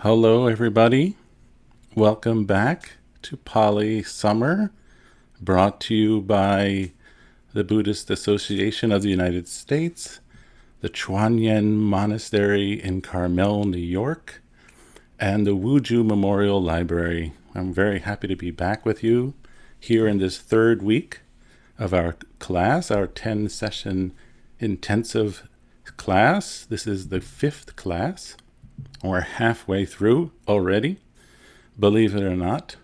Hello, everybody. Welcome back to Pali Summer, brought to you by the Buddhist Association of the United States, the Chuanyen Monastery in Carmel, New York, and the Wuju Memorial Library. I'm very happy to be back with you here in this third week of our class, our 10-session intensive class. This is the fifth class. We're halfway through already, believe it or not.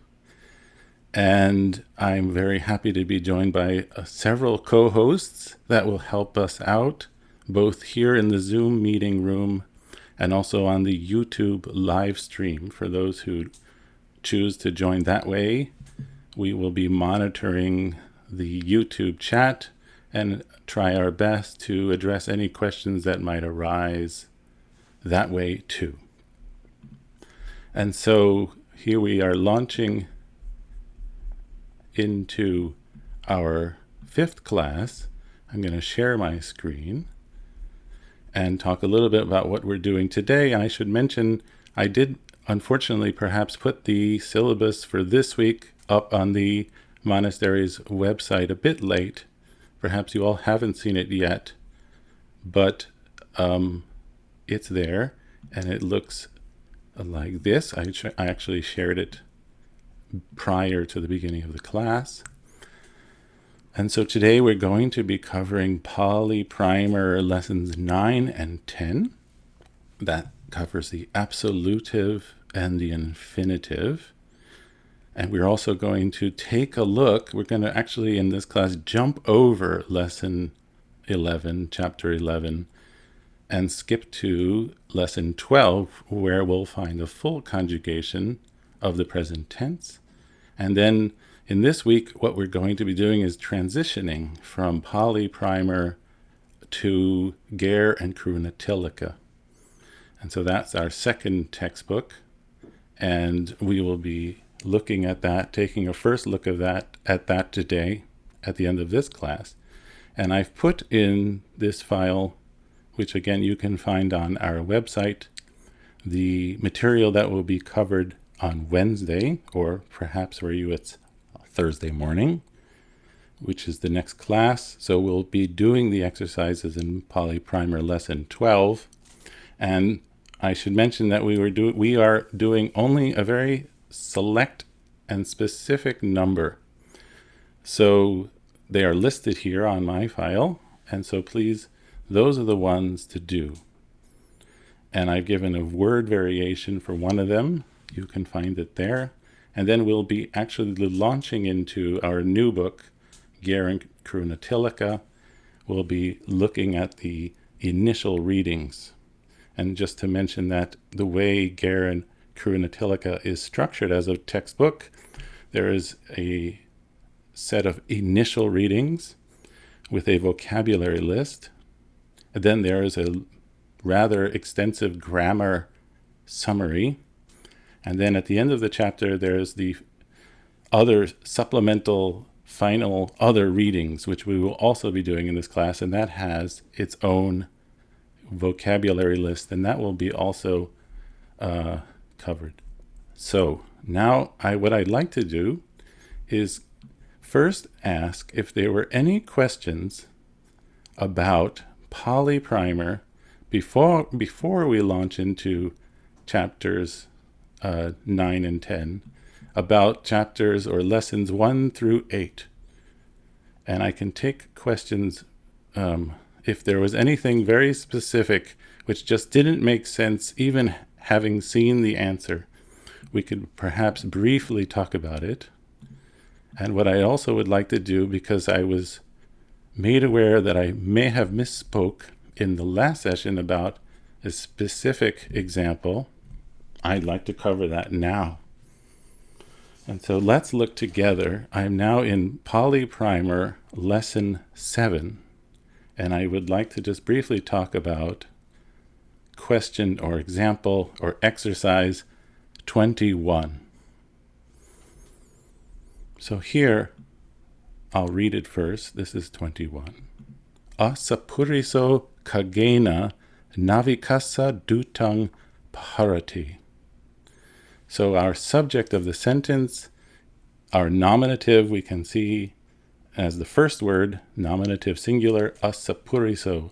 And I'm very happy to be joined by several co-hosts that will help us out, both here in the Zoom meeting room and also on the YouTube live stream. For those who choose to join that way, we will be monitoring the YouTube chat and try our best to address any questions that might arise that way too. And so here we are launching into our fifth class. I'm going to share my screen and talk a little bit about what we're doing today. I should mention I did unfortunately perhaps put the syllabus for this week up on the monastery's website a bit late. Perhaps you all haven't seen it yet, but it's there and it looks like this. I actually shared it prior to the beginning of the class. And so today we're going to be covering Pali Primer lessons 9 and 10. That covers the absolutive and the infinitive. And we're also going to take a look. We're going to actually in this class jump over lesson 11, chapter 11, and skip to lesson 12, where we'll find a full conjugation of the present tense. And then in this week, what we're going to be doing is transitioning from Pali Primer to Ger and Krunatilaka. And so that's our second textbook. And we will be looking at that, taking a first look at that today at the end of this class. And I've put in this file, which again you can find on our website, the material that will be covered on Wednesday, or perhaps for you it's Thursday morning, which is the next class. So we'll be doing the exercises in Pali Primer lesson 12. And I should mention that we are doing only a very select and specific number. So they are listed here on my file. And so please, those are the ones to do. And I've given a word variation for one of them. You can find it there. And then we'll be actually launching into our new book, Ger and Krunatilaka. We'll be looking at the initial readings. And just to mention that the way Ger and Krunatilaka is structured as a textbook, there is a set of initial readings with a vocabulary list. And then there is a rather extensive grammar summary. And then at the end of the chapter, there's the other supplemental final other readings, which we will also be doing in this class. And that has its own vocabulary list, and that will be also covered. So now what I'd like to do is first ask if there were any questions about Pali Primer before we launch into chapters 9 and 10, about chapters or lessons 1 through 8. And I can take questions if there was anything very specific which just didn't make sense, even having seen the answer. We could perhaps briefly talk about it. And what I also would like to do, because I was made aware that I may have misspoke in the last session about a specific example, I'd like to cover that now. And so let's look together. I'm now in Pali Primer lesson 7, and I would like to just briefly talk about question or example or exercise 21. So here, I'll read it first. This is 21. Asapuriso kagena navikasa dutang paharati. So our subject of the sentence, our nominative, we can see as the first word, nominative singular, asapuriso,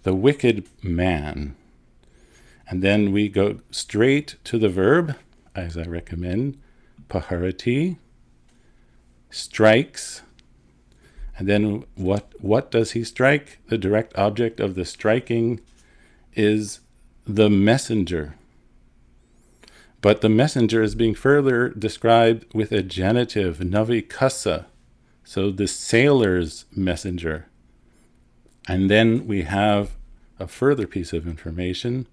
the wicked man. And then we go straight to the verb, as I recommend, paharati, strikes. And then what does he strike? The direct object of the striking is the messenger. But the messenger is being further described with a genitive, navikasa, so the sailor's messenger. And then we have a further piece of information,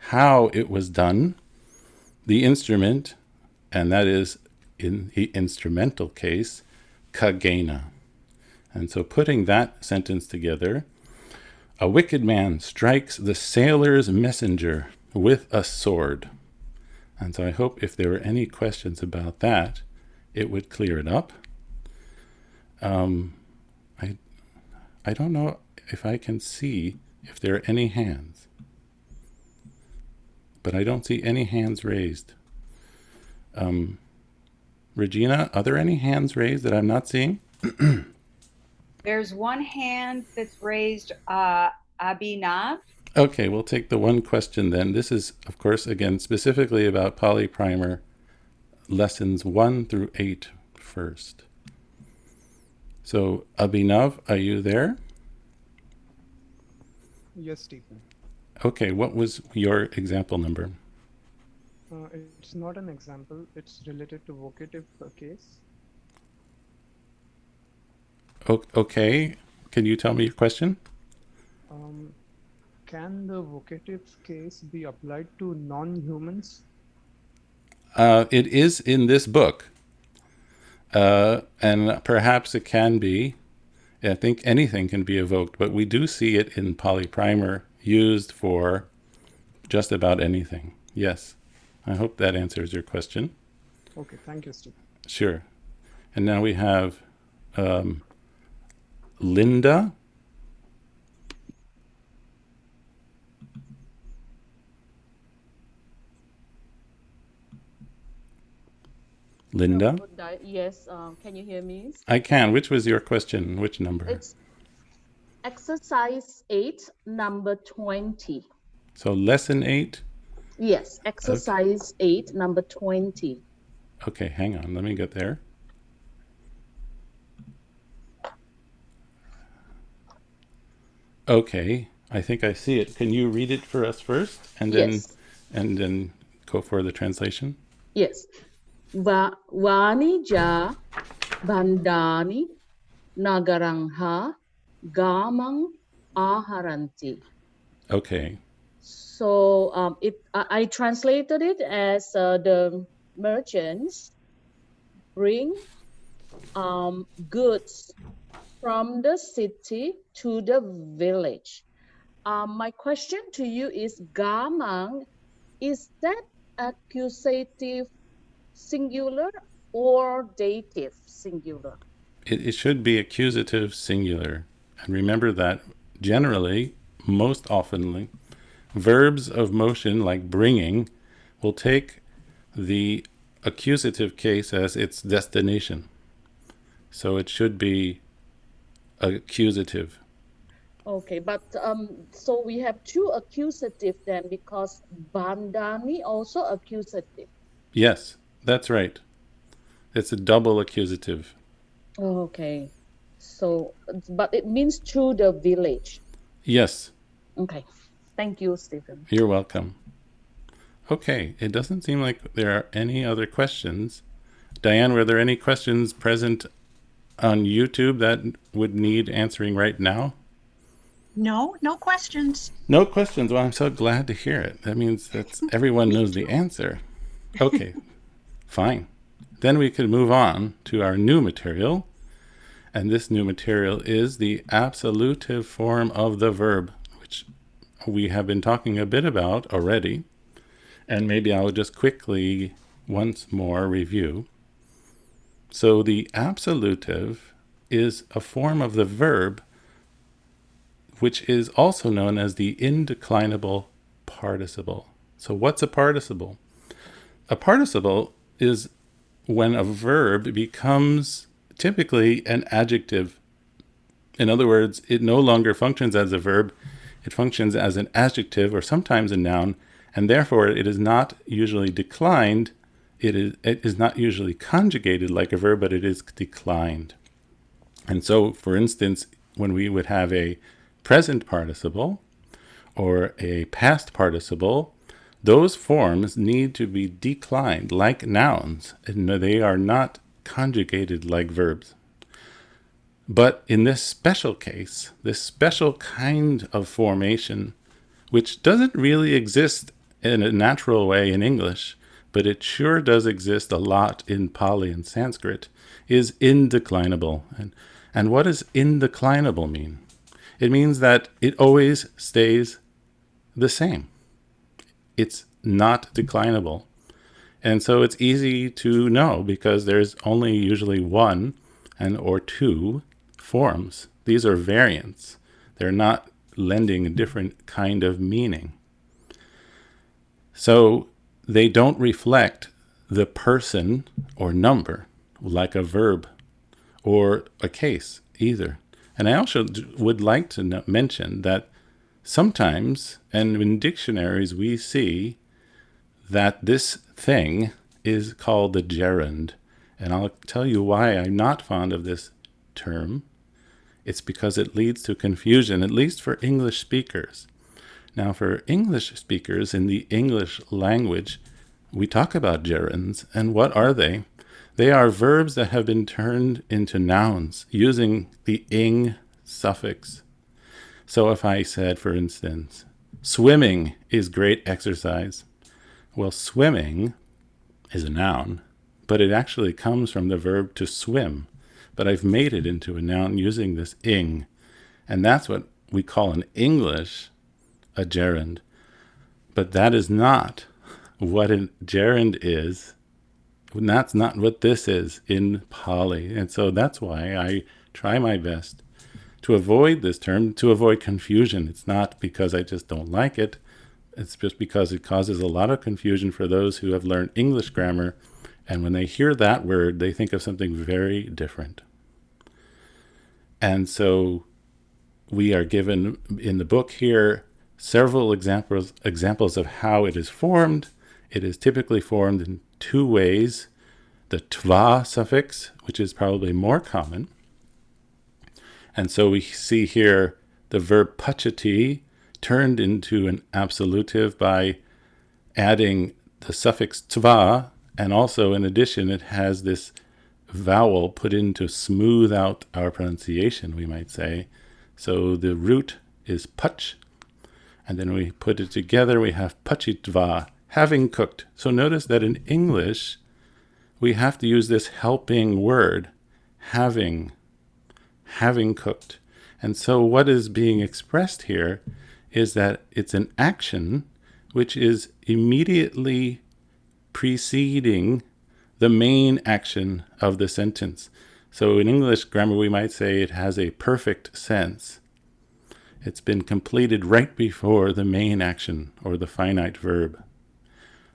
how it was done, the instrument, and that is, in the instrumental case, kagena. And so putting that sentence together, a wicked man strikes the sailor's messenger with a sword. And so I hope if there were any questions about that, it would clear it up. I don't know if I can see if there are any hands, but I don't see any hands raised. Regina, are there any hands raised that I'm not seeing? There's one hand that's raised, Abhinav. Okay, we'll take the one question then. This is, of course, again, specifically about Pali Primer lessons 1 through 8 first. So, Abhinav, are you there? Yes, Stephen. Okay, what was your example number? It's not an example. It's related to vocative case. Okay, can you tell me your question? Can the vocative case be applied to non-humans? It is in this book, and perhaps it can be. I think anything can be evoked, but we do see it in Pali Primer used for just about anything. Yes. I hope that answers your question. Okay, thank you, Stephen. Sure. And now we have Linda. Linda? Yes, can you hear me? I can. Which was your question? Which number? It's exercise 8, number 20. So lesson 8? Yes, exercise 8, number 20. Okay, hang on. Let me get there. Okay, I think I see it. Can you read it for us first, and then Yes. and then go for the translation? Yes. Vanija bandani nagarangha gamang aharanti. Okay. So I translated it as the merchants bring goods from the city to the village. My question to you is, gamang, is that accusative singular or dative singular? It should be accusative singular. And remember that generally, most oftenly, verbs of motion like bringing will take the accusative case as its destination. So it should be accusative. Okay, but so we have two accusative then, because bandani also accusative. Yes, that's right. It's a double accusative. Okay, so but it means to the village. Yes. Okay, thank you, Stephen. You're welcome. Okay, it doesn't seem like there are any other questions. Diane, were there any questions present on YouTube that would need answering right now? No questions. No questions. Well, I'm so glad to hear it. That means that everyone knows the answer. Okay, fine. Then we could move on to our new material. And this new material is the absolutive form of the verb, which we have been talking a bit about already. And maybe I'll just quickly once more review. So the absolutive is a form of the verb which is also known as the indeclinable participle. So what's a participle? A participle is when a verb becomes typically an adjective. In other words, it no longer functions as a verb, it functions as an adjective or sometimes a noun, and therefore it is not usually declined, it is not usually conjugated like a verb, but it is declined. And so, for instance, when we would have a present participle or a past participle, those forms need to be declined like nouns, and they are not conjugated like verbs. But in this special case, this special kind of formation, which doesn't really exist in a natural way in English, but it sure does exist a lot in Pali and Sanskrit, is indeclinable. And what does indeclinable mean? It means that it always stays the same. It's not declinable. And so it's easy to know because there's only usually one or two forms. These are variants. They're not lending a different kind of meaning. So they don't reflect the person or number like a verb or a case either. And I also would like to mention that sometimes, and in dictionaries, we see that this thing is called the gerund. And I'll tell you why I'm not fond of this term. It's because it leads to confusion, at least for English speakers. Now, for English speakers in the English language, we talk about gerunds, and what are they? They are verbs that have been turned into nouns using the ing suffix. So if I said, for instance, swimming is great exercise, well, swimming is a noun, but it actually comes from the verb to swim. But I've made it into a noun using this ing. And that's what we call in English a gerund. But that is not what a gerund is. That's not what this is in Pali. And so that's why I try my best to avoid this term, to avoid confusion. It's not because I just don't like it. It's just because it causes a lot of confusion for those who have learned English grammar. And when they hear that word, they think of something very different. And so we are given in the book here several examples of how it is formed. It is typically formed in two ways. The tva suffix, which is probably more common. And so we see here the verb pachati turned into an absolutive by adding the suffix tva, and also in addition it has this vowel put in to smooth out our pronunciation, we might say. So the root is pach, and then we put it together, we have pachitva, having cooked. So notice that in English, we have to use this helping word, having cooked. And so what is being expressed here is that it's an action which is immediately preceding the main action of the sentence. So in English grammar, we might say it has a perfect sense. It's been completed right before the main action or the finite verb.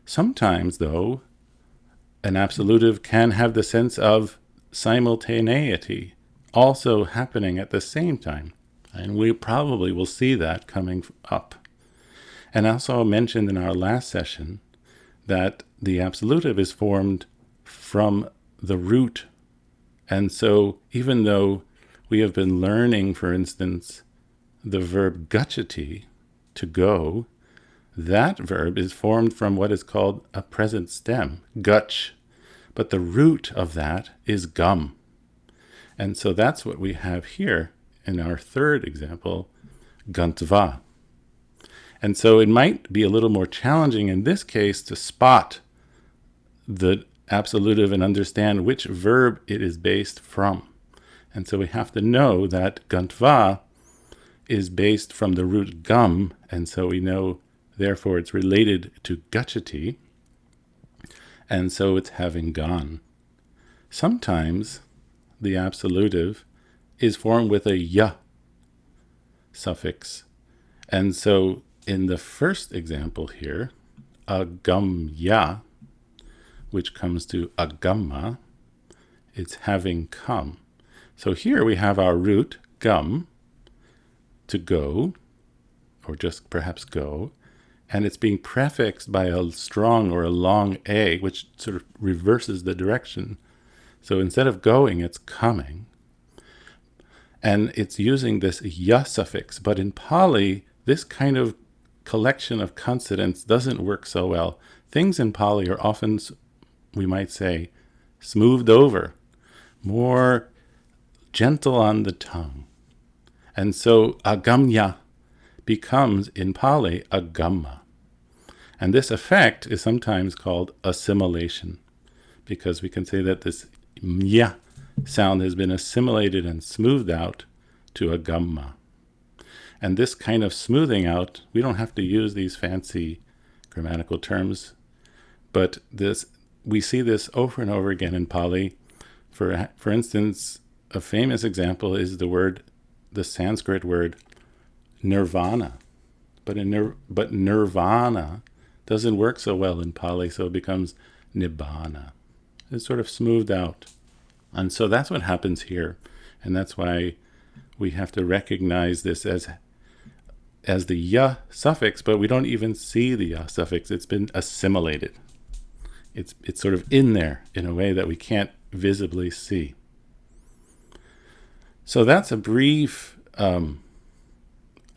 Sometimes, though, an absolutive can have the sense of simultaneity, also happening at the same time. And we probably will see that coming up. And also mentioned in our last session that the absolutive is formed from the root. And so even though we have been learning, for instance, the verb gachati, to go, that verb is formed from what is called a present stem, gach. But the root of that is gum. And so that's what we have here in our third example, gantva. And so it might be a little more challenging in this case to spot the absolutive and understand which verb it is based from. And so we have to know that gantva is based from the root gum, and so we know, therefore, it's related to gachati, and so it's having gone. Sometimes the absolutive is formed with a ya suffix. And so in the first example here, a gum ya, which comes to agamma, it's having come. So here we have our root, gum, to go, or just perhaps go, and it's being prefixed by a strong or a long A, which sort of reverses the direction. So instead of going, it's coming. And it's using this ya suffix. But in Pali, this kind of collection of consonants doesn't work so well. Things in Pali are often, we might say, smoothed over, more gentle on the tongue. And so agamya becomes, in Pali, agamma. And this effect is sometimes called assimilation, because we can say that this mya sound has been assimilated and smoothed out to agamma. And this kind of smoothing out, we don't have to use these fancy grammatical terms, but we see this over and over again in Pali. For instance, a famous example is the Sanskrit word nirvana. But nirvana doesn't work so well in Pali, so it becomes nibbana. It's sort of smoothed out. And so that's what happens here. And that's why we have to recognize this as the ya suffix, but we don't even see the ya suffix. It's been assimilated. It's sort of in there in a way that we can't visibly see. So that's a brief,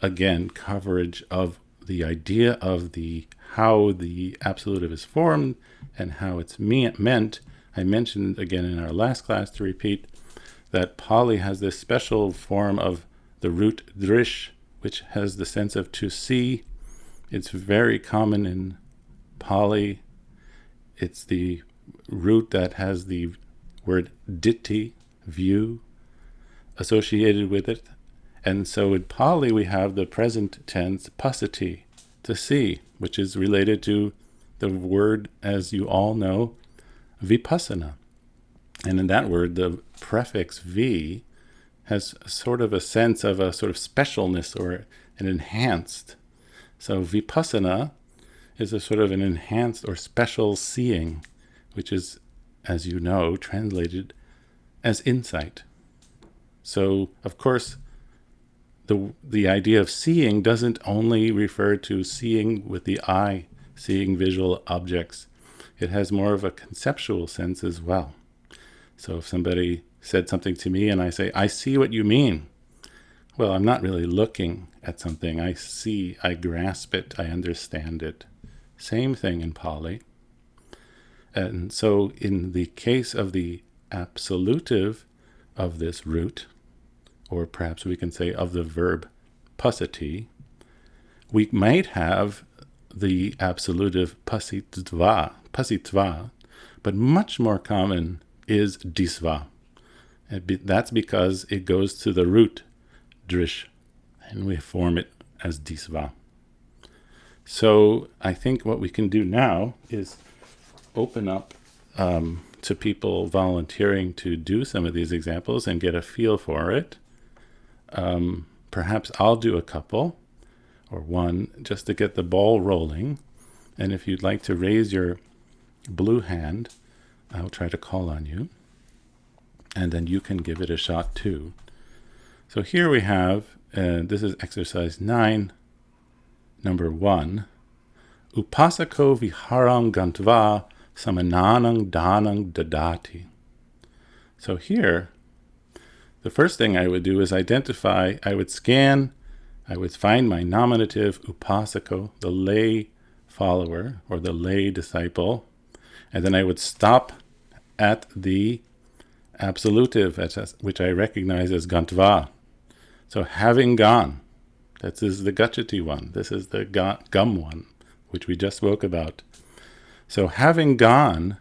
again, coverage of the idea of how the absolutive is formed and how it's meant. I mentioned again in our last class, to repeat, that Pali has this special form of the root drish, which has the sense of to see. It's very common in Pali. It's the root that has the word ditti, view, associated with it. And so in Pali we have the present tense pasati, to see, which is related to the word, as you all know, vipassana. And in that word, the prefix v has sort of a sense of a sort of specialness or an enhanced. So vipassana is a sort of an enhanced or special seeing, which is, as you know, translated as insight. So, of course, the idea of seeing doesn't only refer to seeing with the eye, seeing visual objects. It has more of a conceptual sense as well. So if somebody said something to me and I say, I see what you mean. Well, I'm not really looking at something. I see, I grasp it, I understand it. Same thing in Pali. And so in the case of the absolutive of this root, or perhaps we can say of the verb pasati, we might have the absolutive pasitva, but much more common is disva. That's because it goes to the root drish, and we form it as disva. So I think what we can do now is open up to people volunteering to do some of these examples and get a feel for it. Perhaps I'll do a couple or one just to get the ball rolling. And if you'd like to raise your blue hand, I'll try to call on you. And then you can give it a shot too. So here we have, this is exercise 9, number 1. Upasako viharam gantva samananang danang dadati. So here, the first thing I would do is identify, I would scan, I would find my nominative upasako, the lay follower or the lay disciple, and then I would stop at the absolutive, which I recognize as gantva. So having gone, this is the gachati one, this is the gum one, which we just spoke about. So having gone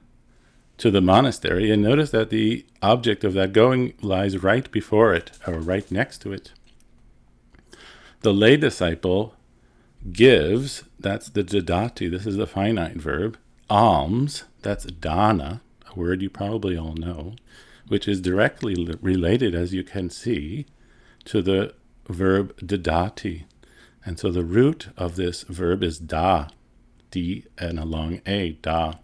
to the monastery, and notice that the object of that going lies right before it, or right next to it. The lay disciple gives, that's the dadati, this is the finite verb, alms, that's dana, a word you probably all know, which is directly related, as you can see, to the verb dadati. And so the root of this verb is da, D and a long A, da.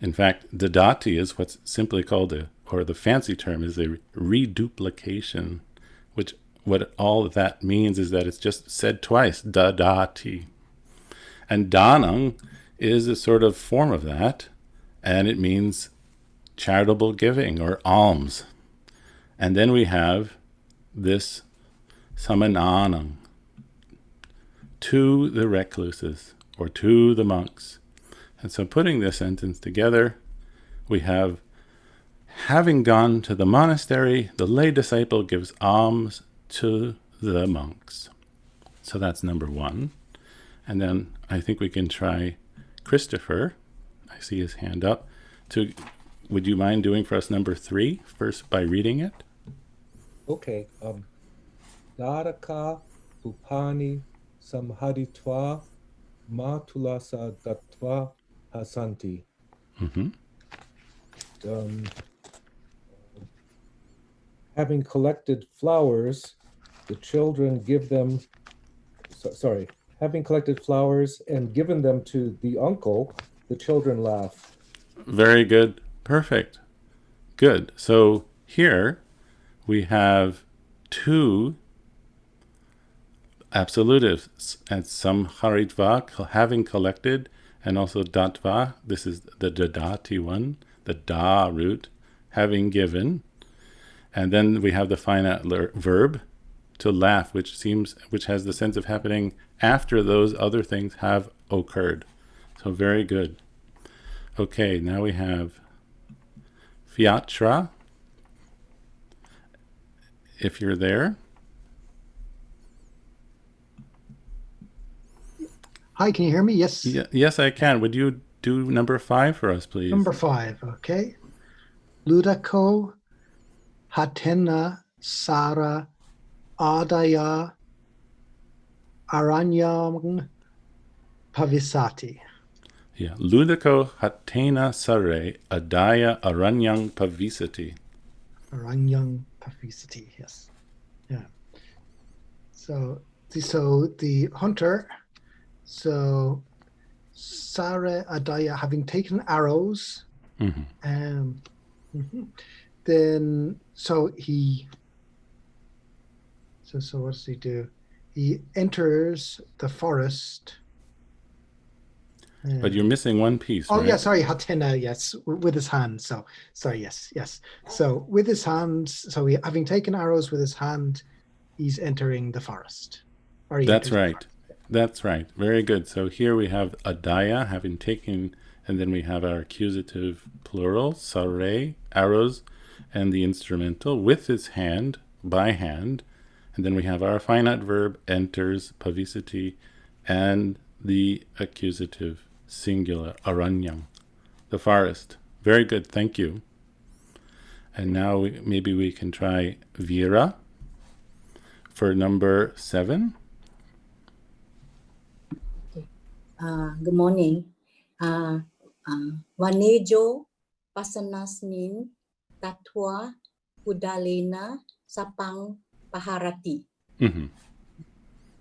In fact, dadati is what's simply called or the fancy term is a reduplication, which what all that means is that it's just said twice, dadati. And danang is a sort of form of that, and it means charitable giving or alms. And then we have this samananam, to the recluses or to the monks. And so putting this sentence together, we have, having gone to the monastery, the lay disciple gives alms to the monks. So that's number one. And then I think we can try Christopher. I see his hand up. Would you mind doing for us number 3 first by reading it? Okay. Naraka upani samhaditva matulasa datva hasanti. Having collected flowers, the children give them, having collected flowers and given them to the uncle, the children laugh. Very good. Perfect. Good. So here we have 2 absolutives and some haritva, having collected, and also datva, this is the dadati one, the da root, having given. And then we have the finite verb, to laugh, which has the sense of happening after those other things have occurred. So very good. Okay, now we have fiatra. If you're there. Hi, can you hear me? Yes. Yes, I can. Would you do number 5 for us, please? Number 5, okay. Ludako hatena sara adaya aranyam pavisati. Yeah. Ludako hatena sare adaya aranyang pavisati. Aranyang pavisati, yes. Yeah. So the hunter, so Sare Adaya, having taken arrows, then so what does he do? He enters the forest. But you're missing one piece, Oh, right? yeah, sorry, Hatena, yes, with his hand. So, sorry, yes. So with his hand, so having taken arrows with his hand, he's entering the forest. That's right. That's right. Very good. So here we have adaya, having taken, and then we have our accusative plural, sare, arrows, and the instrumental with his hand, by hand. And then we have our finite verb, enters, pavisati, and the accusative singular, aranyam, the forest. Very good. Thank you. And now maybe we can try Vira for number 7. Good morning. Vanejo pasanasmin tatwa kudalena sapang paharati.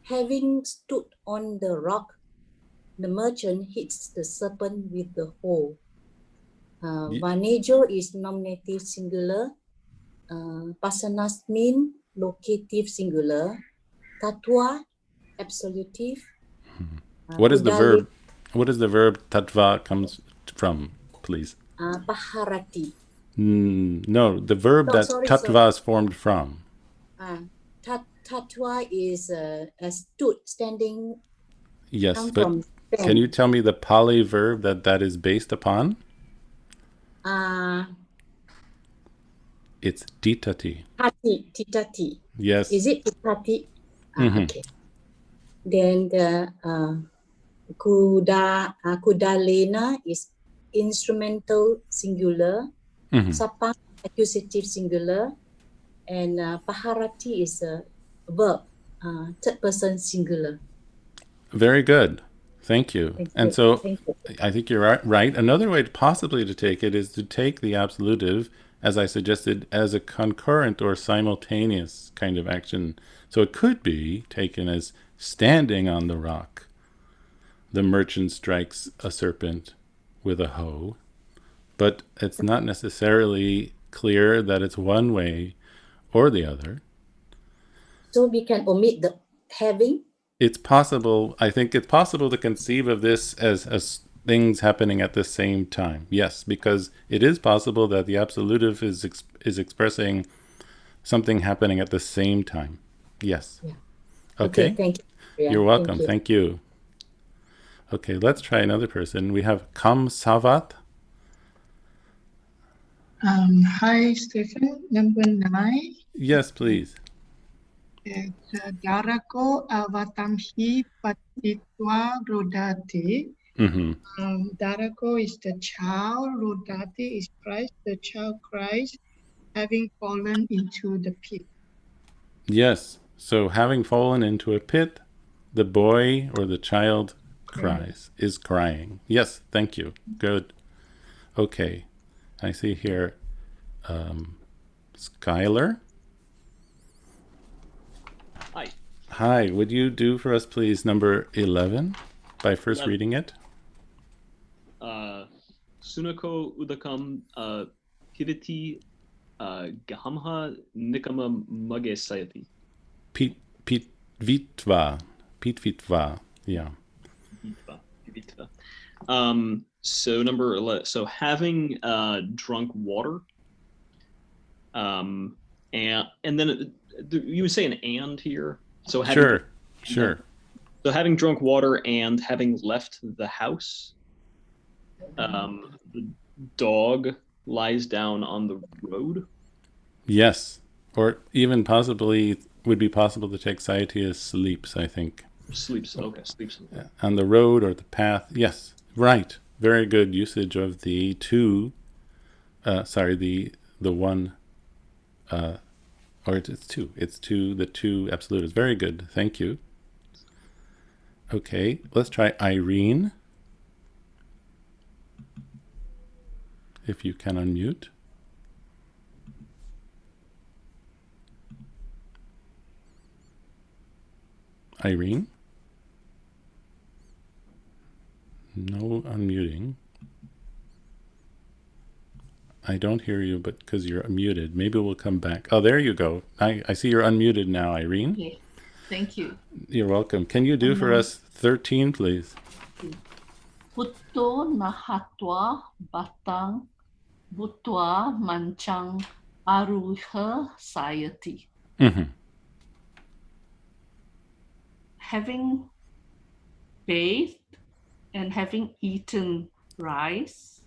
Having stood on the rock, the merchant hits the serpent with the hoe. Vanejo is nominative singular. Pasanasmin locative singular. Tatwa absolutive. What is the verb? What is the verb tatva comes from, please? Paharati. No, the verb that tatva is formed from. Tatwa is stood, standing. Yes, but can you tell me the Pali verb that is based upon? It's ditati. Titati. Yes. Is it titati? Okay. Then the kudalena is instrumental singular. Sapang accusative singular. And paharati is a verb, third person singular. Very good. Thank you. And so I think you're right. Another way possibly to take it is to take the absolutive, as I suggested, as a concurrent or simultaneous kind of action. So it could be taken as standing on the rock. The merchant strikes a serpent with a hoe. but it's not necessarily clear that it's one way or the other. So we can omit the having. It's possible, I think it's possible to conceive of this as things happening at the same time. Yes, because it is possible that the absolutive is expressing something happening at the same time. Yes. Yeah. Okay. Thank you. Yeah, You're welcome. Thank you. Thank you. Okay, let's try another person. We have Kam Savat. Hi, Stephen. Number 9. Yes, please. It's Darako avatamhi patitwa rodati. Darako is the child. Rodati is Christ. The child Christ having fallen into the pit. Yes. So having fallen into a pit, the boy or the child is crying. Yes, thank you. Good. Okay. I see here Skylar. Hi. Hi, would you do for us, please, number 11 by first 11. reading it? Sunako udakam piriti gahamha nikama magesayati. Pitvitva. Yeah. Pitva. So number 11. So having drunk water. And then you would say an and here. So having, Sure. So having drunk water and having left the house. The dog lies down on the road. Yes. Or even possibly would be possible to take Saitius sleeps, I think. Sleeps. Okay, sleeps. On the road or the path. Yes. Right. Very good usage of the two. The one. Or it's two. It's two. The two absolutes. Very good. Thank you. Okay. Let's try Irene. If you can unmute. Irene? No unmuting. I don't hear you, but because you're muted. Maybe we'll come back. Oh, there you go. I see you're unmuted now, Irene. Okay. Thank you. You're welcome. Can you do for us 13, please? Puto nahatwa batang butwa mancang aruha sayati. Having bathed and having eaten rice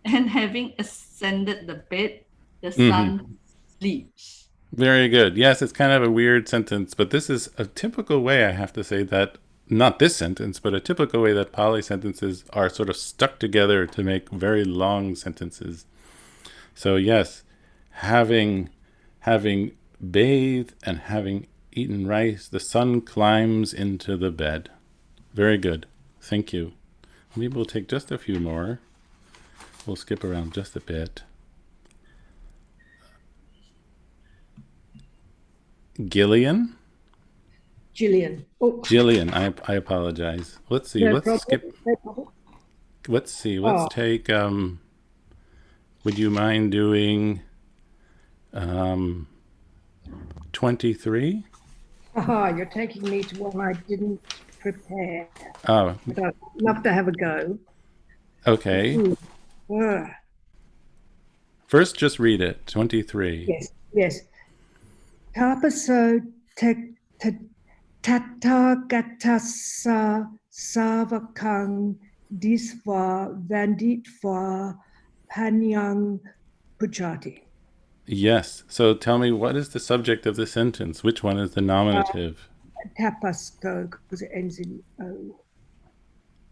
and having ascended the bed, the sun sleeps. Very good. Yes, it's kind of a weird sentence, but this is a typical way, I have to say, that, not this sentence, but a typical way that Pali sentences are sort of stuck together to make very long sentences. So yes, having bathed and having eaten rice, the sun climbs into the bed. Very good. Thank you. Maybe we'll take just a few more. We'll skip around just a bit. Gillian? Oh, Jillian, I apologize. Let's see. no Let's problem. skip. No problem. Let's see. Let's take. Would you mind doing 23? You're taking me to one I didn't prepare. Oh, But I'd love to have a go. okay. First, just read it. 23. Yes. Tapaso Tathagatassa Savakang Disva Vanditva Panyang Puchati. Yes. So tell me, what is the subject of the sentence? Which one is the nominative? Tapasko, because it ends in O.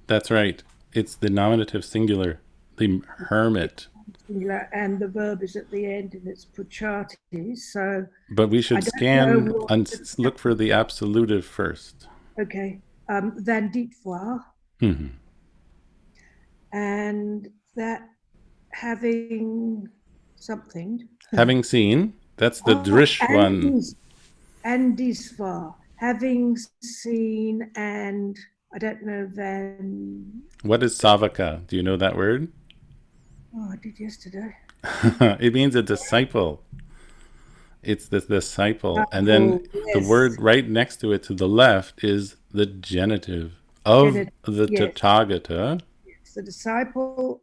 That's right. It's the nominative singular, the hermit. And the verb is at the end and it's Puchati. So, but we should scan and look for the absolutive first. Okay. Vanditva. And that having something. Having seen, that's the drish one. And disva, having seen and I don't know then. What is savaka? Do you know that word? Oh, I did yesterday. It means a disciple. It's the disciple. And then Oh, the yes. word right next to it to the left is the genitive of the Yes. Tathagata. It's the disciple.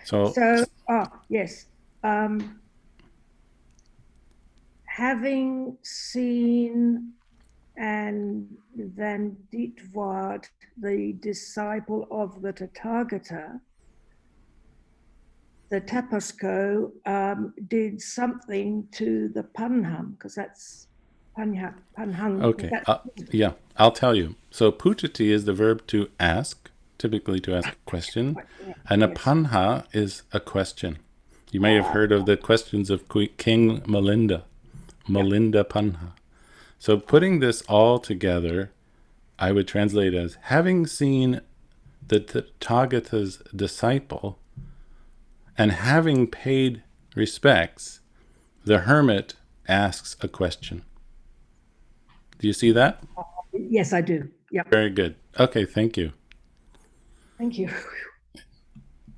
So, Yes. Having seen and then Ditwad, the disciple of the Tathagata, the Tapasko did something to the Panham, because that's Panhang. okay. Yeah, I'll tell you. So, puchati is the verb to ask, typically to ask a question. And a panha is a question. You may have heard of the questions of King Melinda Panha. So putting this all together, I would translate as having seen the Tathagata's disciple and having paid respects, the hermit asks a question. Do you see that? Yes, I do. Yeah. Very good. Okay, thank you. Thank you.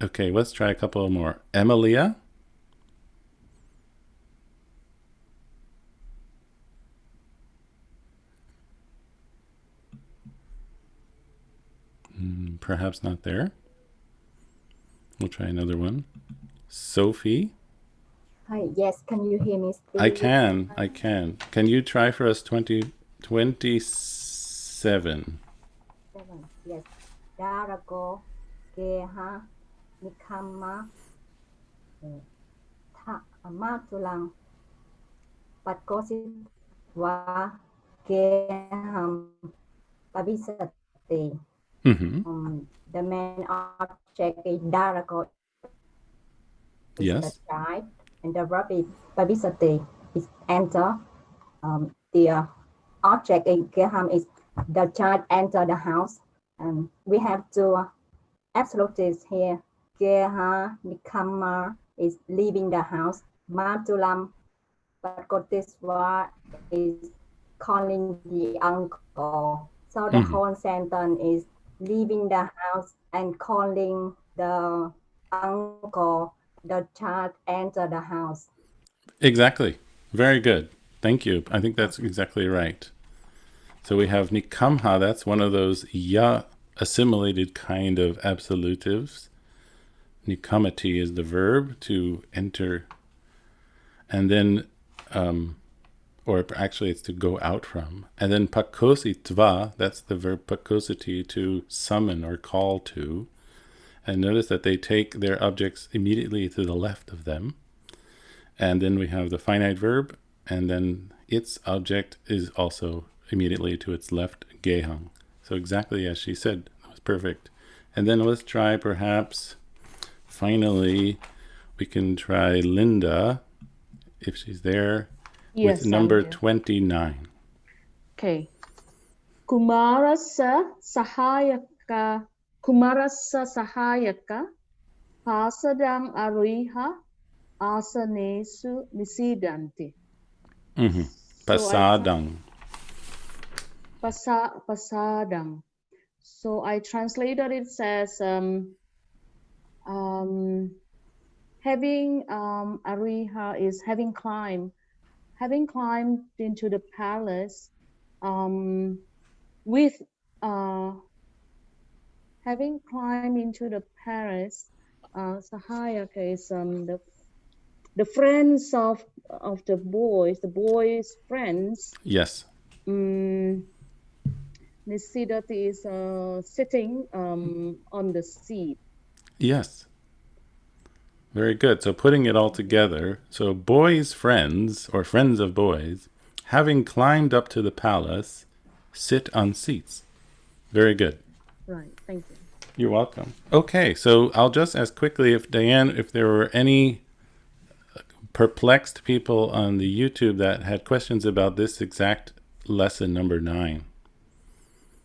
Okay, let's try a couple more. Emilia? Perhaps not there. We'll try another one. Sophie? Hi, yes, can you hear me? I can. Can you try for us 27? Yes. Darago, Geha, Nikama, Matulang, Patkositwa, Geham, Babisati. The main object is Darago is the child, and the verb is Babisati is enter. The object in Geham is the child enter the house. And we have two absolutives here. Geha Nikama is leaving the house. Matulam Patkotiswa is calling the uncle. So the whole sentence is leaving the house and calling the uncle. The child enter the house. Exactly. Very good. Thank you. I think that's exactly right. So we have nikamha, that's one of those ya assimilated kind of absolutives. Nikamati is the verb to enter, and then, or actually it's to go out from. And then pakositva, that's the verb pakositi, to summon or call to. And notice that they take their objects immediately to the left of them. And then we have the finite verb, and then its object is also immediately to its left, gehang. So exactly as she said, that was perfect. And then let's try perhaps, finally, we can try Linda, if she's there, with number 29. Okay. Kumarasa Sahayaka, Pasadang Ariha, Asanesu Nisidanti. Pasadang. Pasadang. So I translated it as having Ariha is having climbed into the palace with having climbed into the palace. Sahayaka is the friends of the boys' friends. Yes. Nisidati is sitting on the seat. Yes. Very good. So putting it all together, so boys' friends, or friends of boys, having climbed up to the palace, sit on seats. Very good. Right, thank you. You're welcome. Okay, so I'll just ask quickly if Diane, if there were any perplexed people on the YouTube that had questions about this exact lesson number 9.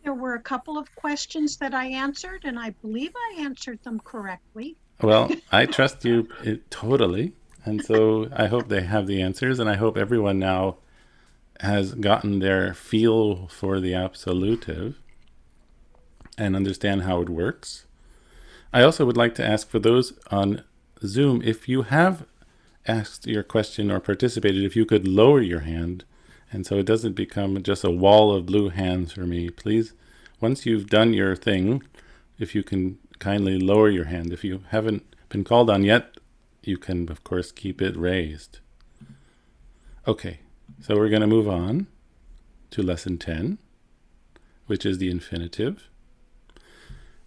There were a couple of questions that I answered, and I believe I answered them correctly. Well, I trust you totally. And so I hope they have the answers, and I hope everyone now has gotten their feel for the absolutive and understand how it works. I also would like to ask for those on Zoom, if you have asked your question or participated, if you could lower your hand, and so it doesn't become just a wall of blue hands for me. Please, once you've done your thing, if you can kindly lower your hand. If you haven't been called on yet, you can, of course, keep it raised. Okay, so we're going to move on to lesson 10, which is the infinitive.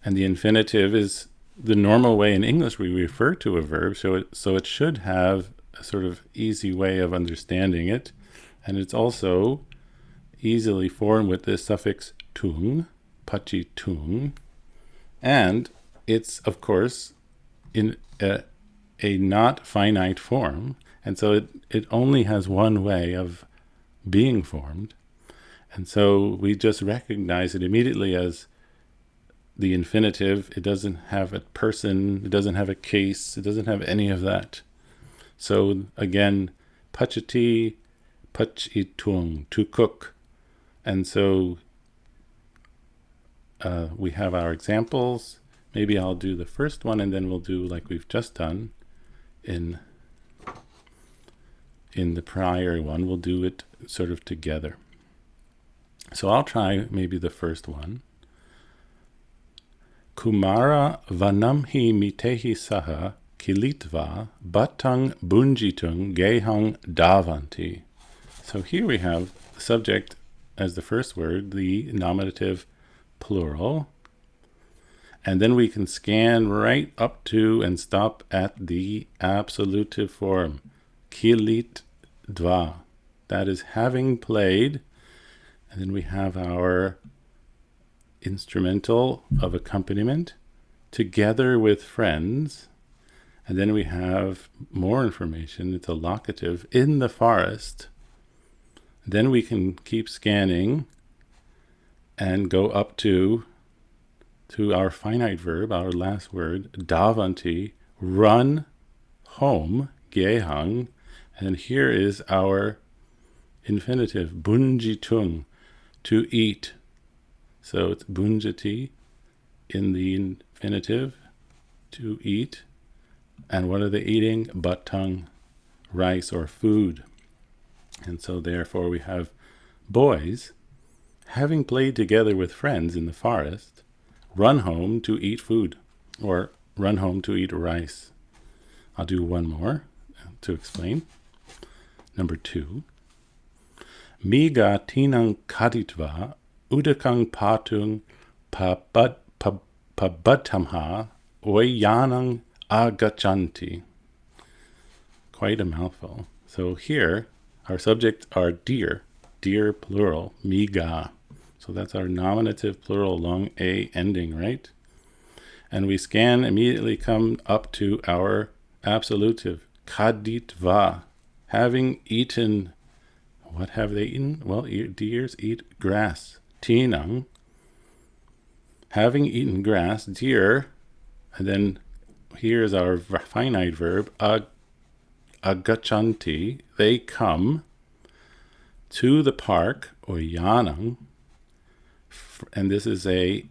And the infinitive is the normal way in English we refer to a verb, so it should have a sort of easy way of understanding it. And it's also easily formed with the suffix tung, pachi tung. And it's, of course, in a not finite form. And so it only has one way of being formed. And so we just recognize it immediately as the infinitive. It doesn't have a person, it doesn't have a case, it doesn't have any of that. So again, pachati, pachitung, to cook. And so we have our examples. Maybe I'll do the first one and then we'll do like we've just done in the prior one. We'll do it sort of together. So I'll try maybe the first one. Kumara vanamhi mitehi saha kilitva batang bunjitung gehang davanti. So here we have the subject as the first word, the nominative plural. And then we can scan right up to and stop at the absolutive form, kilitva. That is having played. And then we have our instrumental of accompaniment together with friends. And then we have more information. It's a locative, in the forest. Then we can keep scanning and go up to our finite verb, our last word, davanti, run home, gehang. And here is our infinitive, bunjitung, to eat. So it's bunjati in the infinitive, to eat. And what are they eating? Batang, rice or food. And so therefore we have boys, having played together with friends in the forest, run home to eat food, or run home to eat rice. I'll do one more to explain. Number 2. Miga tinang kaditva udakang patung pabatamha oyanang agachanti. Quite a mouthful. So here, our subjects are deer plural, miga. So that's our nominative plural, long A ending, right? And we scan, immediately come up to our absolutive, kaditva, having eaten. What have they eaten? Well, deers eat grass. Tinang, having eaten grass, deer, and then here's our finite verb, agachanti, they come to the park, or yanang, and this is a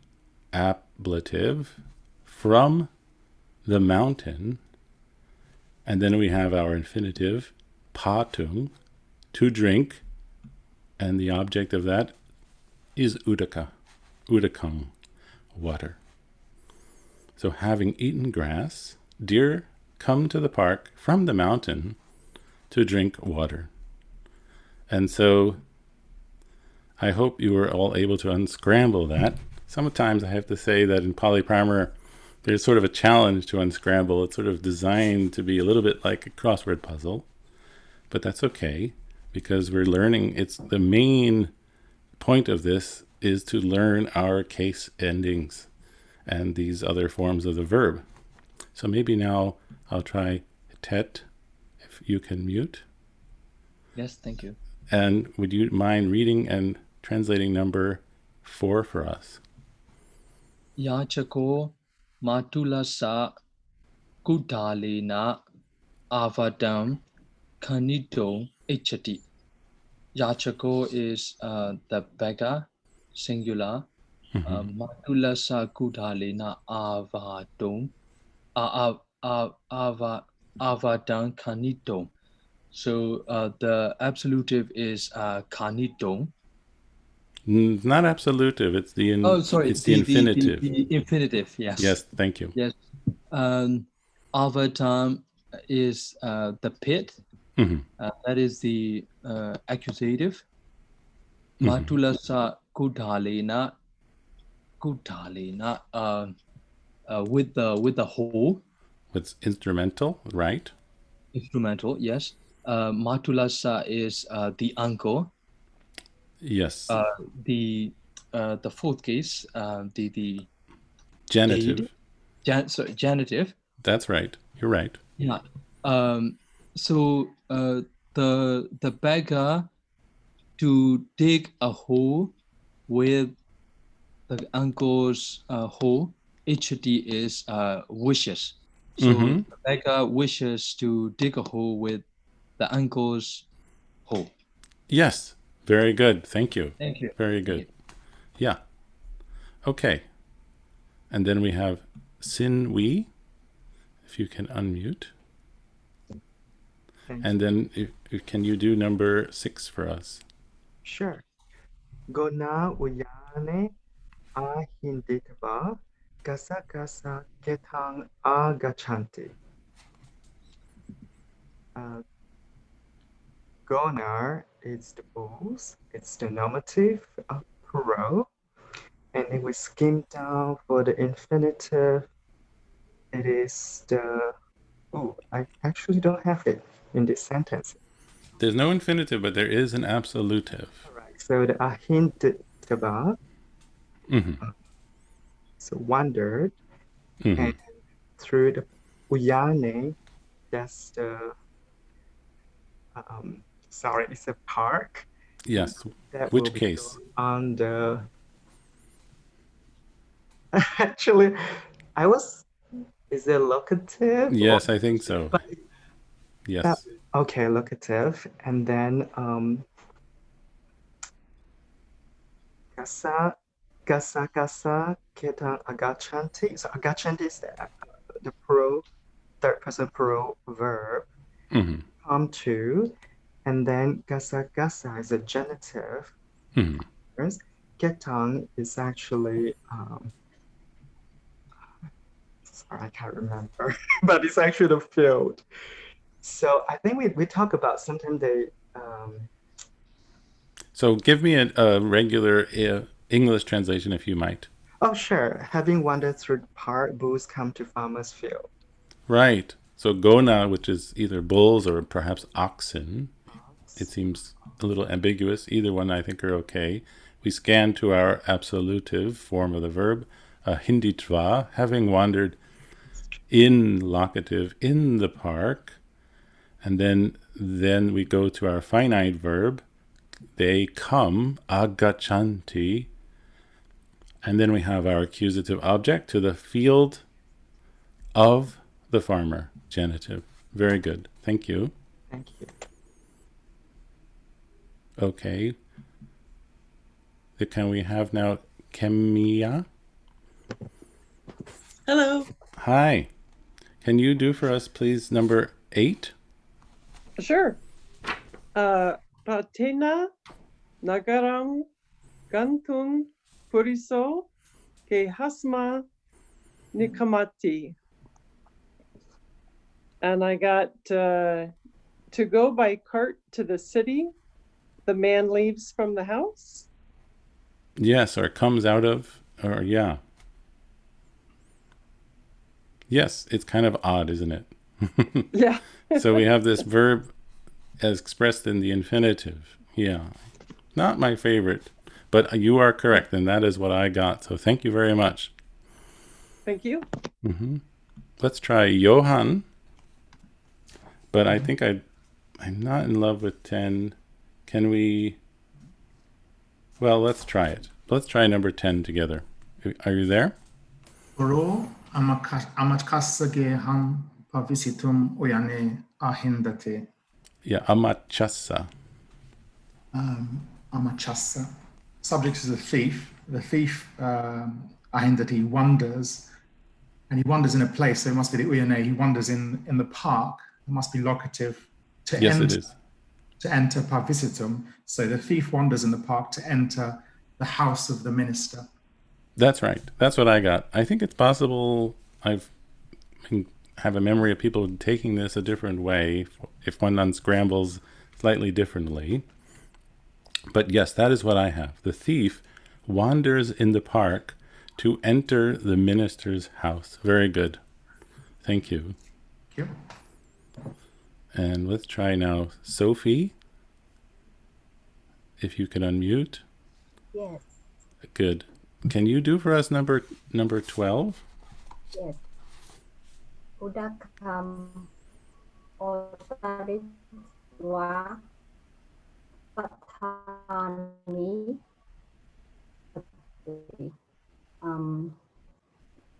ablative, from the mountain. And then we have our infinitive, patung, to drink, and the object of that is udakang, water. So having eaten grass, deer come to the park from the mountain to drink water. And so I hope you were all able to unscramble that. Sometimes I have to say that in Pali Primer, there's sort of a challenge to unscramble. It's sort of designed to be a little bit like a crossword puzzle, but that's okay, because we're learning. It's the main point of this is to learn our case endings and these other forms of the verb. So maybe now I'll try Tet, if you can mute. Yes, thank you. And would you mind reading and translating number 4 for us? Yachako matulasa kudalena avadam kanito ichati. Yachako is the beggar, singular. Matulasa kudhalena avadon. Avadan kanito. So the absolutive is kanito. Not absolutive. It's the Oh, sorry. It's the infinitive. The infinitive. Yes. Yes. Thank you. Yes. Avatam is the pit. That is the accusative. Matulasa kudhalena. Kudhalena. With the whole. It's instrumental, right? Instrumental, yes. Matulasa is the uncle. Yes. The fourth case, the Genitive. Sorry, genitive. That's right. You're right. Yeah. So the beggar to dig a hole with the uncle's hole. HT is wishes. So the beggar wishes to dig a hole with the uncle's hole. Yes. Very good. Thank you. Thank you. Very good. Yeah. Okay. And then we have Sin We, if you can unmute. And then can you do number 6 for us? Sure. Gona uyane ahinditva gasa gasa ketang agachanti. Gona is the bulls, it's the nominative of plural. And if we skim down for the infinitive, it is the, oh, I actually don't have it in this sentence. There's no infinitive, but there is an absolutive. All right, so the ahintitva, so wandered, and through the uyane, that's the, sorry, it's a park. Yes. That Which case? On the, actually, is it locative? Yes, I think so. Yes. Okay, locative. And then gasa ketang agachanti. So agachanti is the plural, third person plural verb. Come to, and then gasa is a genitive. Ketang is actually sorry, I can't remember, but it's actually the field. So I think we talk about sometimes they. So give me a regular English translation, if you might. Oh, sure. Having wandered through the park, bulls come to farmer's field. Right. So gona, which is either bulls or perhaps oxen. It seems a little ambiguous. Either one I think are okay. We scan to our absolutive form of the verb, hinditva, having wandered in locative in the park. And then we go to our finite verb. They come, agachanti. And then we have our accusative object, to the field of the farmer, genitive. Very good. Thank you. Thank you. Okay. Can we have now Kemia? Hello. Hi. Can you do for us, please, number 8? Sure. Patena nagaram gantun puriso ke hasma nikamati. And I got to go by cart to the city. The man leaves from the house. Yes, or comes out of, or yeah. Yes, it's kind of odd, isn't it? Yeah. So we have this verb as expressed in the infinitive. Yeah. Not my favorite, but you are correct, and that is what I got. So thank you very much. Thank you. Let's try Johan. But I think I'm not in love with 10. Can we? Well, let's try it. Let's try number 10 together. Are you there? Oro amakasage ham pavisitum oyane ahindate. Yeah, amachassa. amachasa. Subject is a thief. The thief, ahindati, wanders, and he wanders in a place, so it must be the uyane. He wanders in the park. It must be locative to Yes, enter. it is. To enter parvisitum. So the thief wanders in the park to enter the house of the minister. That's right. That's what I got. I think it's possible I have a memory of people taking this a different way if one unscrambles slightly differently. But yes, that is what I have. The thief wanders in the park to enter the minister's house. Very good. Thank you. Thank you. And let's try now Sophie. If you can unmute. Yes. Good. Can you do for us number 12? Yes. Udakam otaritwa patani.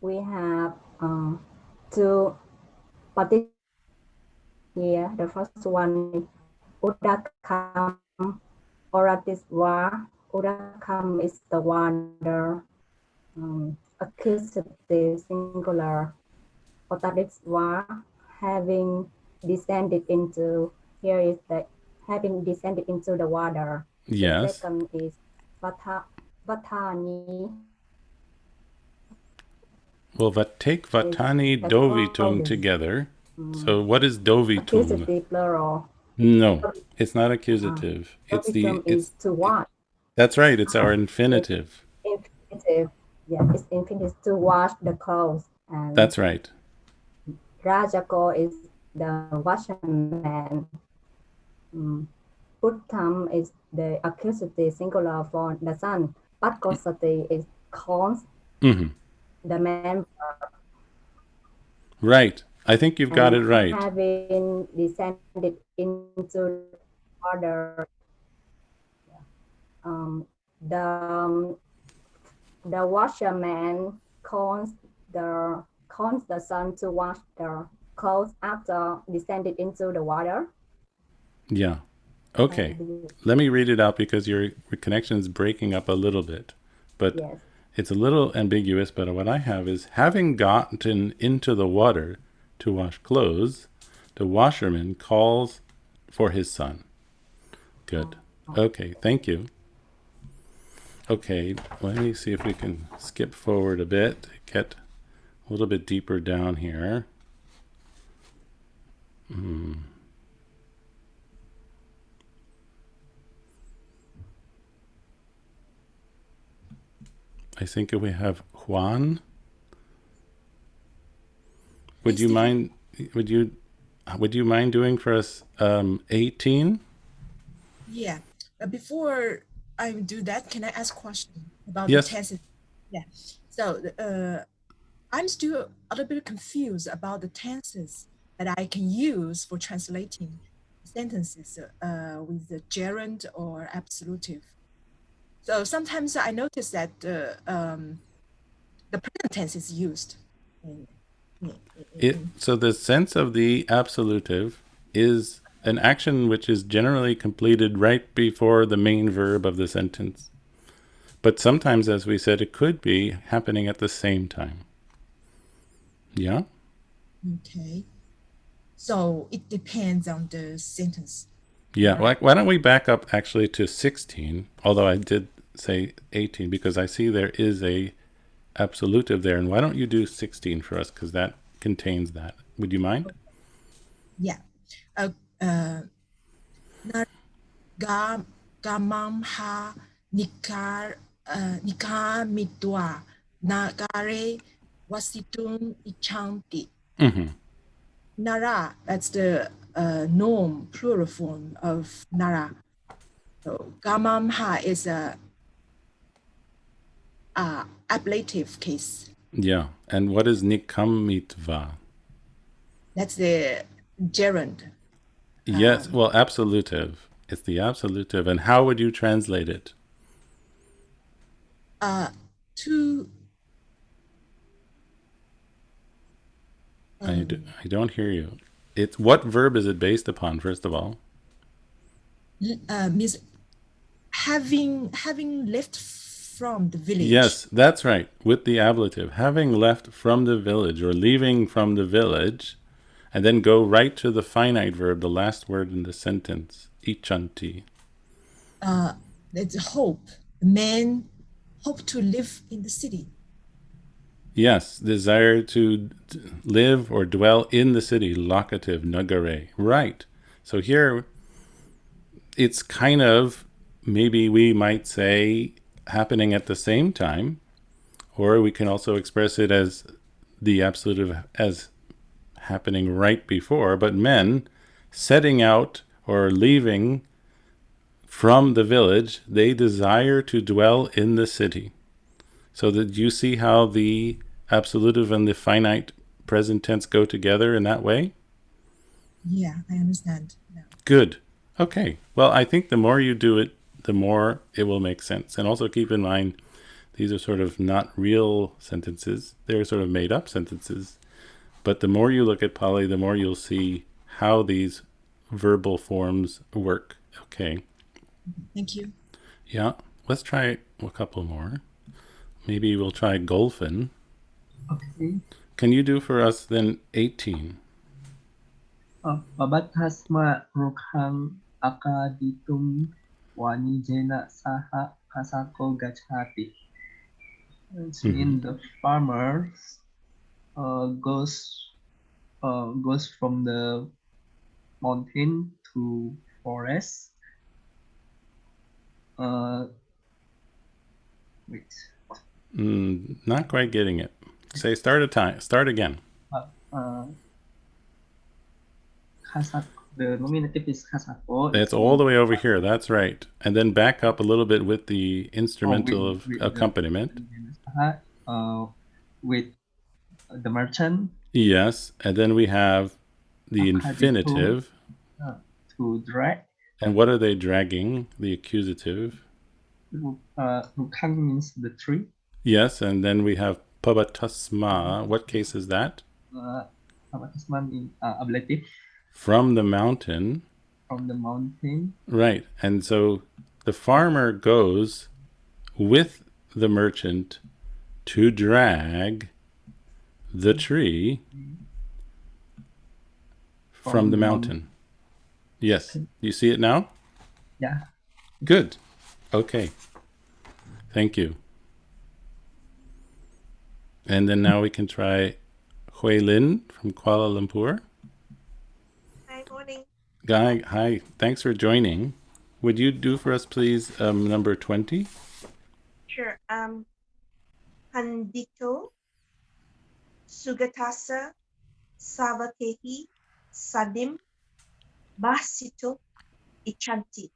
We have two participants here. The first one, Udakam oratiswa. Udakam is the wander. Accusative singular. Otariswa, having descended into, here is the having descended into the water. Yes. The second is Vatani. Well, take Vatani Dovitum together. So what is Dovitum? Accusative plural. No, it's not accusative. It's is to wash. That's right. It's our infinitive. Infinitive. Yeah, it's infinitive to wash the clothes. And that's right. Rajako is the washerman. Uttam is the accusative singular for the sun. Patkosati is calls the man. Right. I think you've got it right. Having descended into water, the washerman calls the sun to wash the clothes after descended into the water. Yeah. Okay. Let me read it out because your connection is breaking up a little bit. But yes. It's a little ambiguous, but what I have is having gotten into the water to wash clothes, the washerman calls for his son. Good. Okay, thank you. Okay, let me see if we can skip forward a bit, get a little bit deeper down here. I think we have Juan. Would you mind? Would you mind doing for us 18? Yeah. Before I do that, can I ask a question about yes. the tenses? Yeah. So I'm still a little bit confused about the tenses that I can use for translating sentences with the gerund or absolutive. So sometimes I notice that the present tense is used. So the sense of the absolutive is an action which is generally completed right before the main verb of the sentence. But sometimes, as we said, it could be happening at the same time. Yeah? Okay. So it depends on the sentence. Yeah. Why don't we back up actually to 16, although I did say 18 because I see there is a absolutive there. And why don't you do 16 for us because that contains that. Would you mind? Yeah. Gamam ha nikar mitwa nagare wasitun ichanti. Nara, that's the noun plural form of nara. So gamam ha is a ablative case. Yeah. And what is nikamitva? That's the gerund. Yes. Well, absolutive. It's the absolutive. And how would you translate it? I don't hear you. It's what verb is it based upon, first of all? having left from the village. Yes, that's right. With the ablative, having left from the village or leaving from the village, and then go right to the finite verb, the last word in the sentence, ichanti. That's hope. The man hope to live in the city. Yes, desire to live or dwell in the city, locative, nagare. Right. So here, it's kind of, maybe we might say, happening at the same time, or we can also express it as the absolutive as happening right before, but men setting out or leaving from the village, they desire to dwell in the city. So that you see how the absolutive and the finite present tense go together in that way? Yeah, I understand now. Good. Okay. Well, I think the more you do it, the more it will make sense. And also keep in mind, these are sort of not real sentences. They're sort of made up sentences. But the more you look at Pali, the more you'll see how these verbal forms work. Okay. Thank you. Yeah. Let's try a couple more. Maybe we'll try golfin. Okay. Can you do for us then 18? Pabatasma rukhang akaditum wanijena saha kasako gachati. It's mean the farmer goes from the mountain to forest. Wait. Not quite getting it. Say start again. The nominative is kasako. That's all the way over here. That's right. And then back up a little bit with the instrumental of accompaniment. With the merchant. Yes. And then we have the infinitive. To drag. And what are they dragging? The accusative. Rukhang means the tree. Yes. And then we have pabatasma. What case is that? Pabatasma means ablative. From the mountain. From the mountain. Right. And so the farmer goes with the merchant to drag the tree from the mountain. Yes. You see it now? Yeah. Good. Okay. Thank you. And then now we can try Hui Lin from Kuala Lumpur. Hi, morning. Guy, hi. Thanks for joining. Would you do for us, please, number 20? Sure. Pandito, Sugatasa, Savakehi, Sadim, Basito, Ichanti.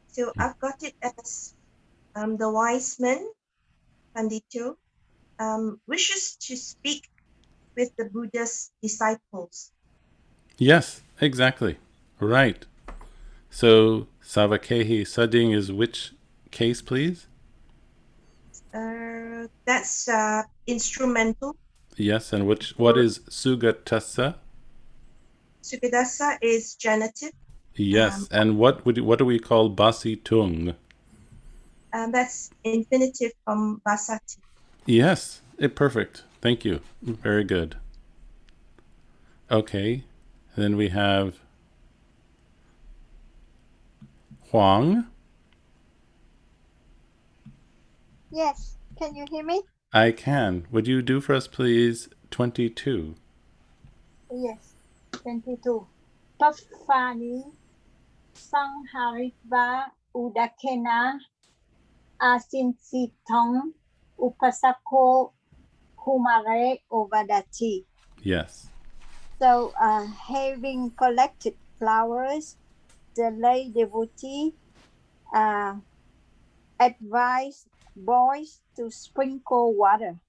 So I've got it as the wise man, Pandito, wishes to speak with the Buddha's disciples. Yes, exactly. Right. So Savakehi Sading is which case, please? That's instrumental. Yes, and what is Sugatasa? Sugadasa is genitive. Yes, and what do we call Basitung? That's infinitive from Basati. Yes, perfect. Thank you. Very good. Okay, then we have Huang. Yes, can you hear me? I can. Would you do for us, please, 22? Yes, 22. Tofani Sanghariva Udakena Asinsitong Upasako Kumare Ovadati. Yes. So, having collected flowers, the lay devotee advised boys to sprinkle water.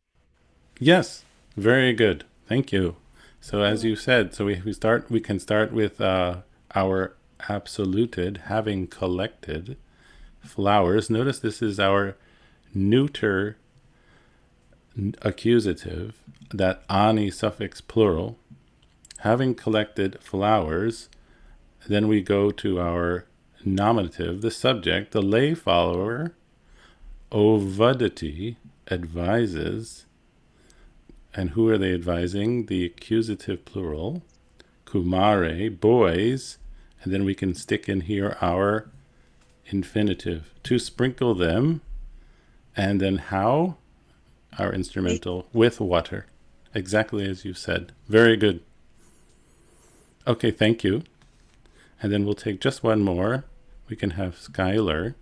Yes, very good. Thank you. So as you said, so we can start with our absoluted, having collected flowers. Notice this is our neuter accusative, that ani suffix plural. Having collected flowers, then we go to our nominative, the subject, the lay follower, ovodity, advises. And who are they advising? The accusative plural, kumare, boys. And then we can stick in here our infinitive, to sprinkle them. And then how? Our instrumental, with water. Exactly as you said. Very good. Okay, thank you. And then we'll take just one more. We can have Skylar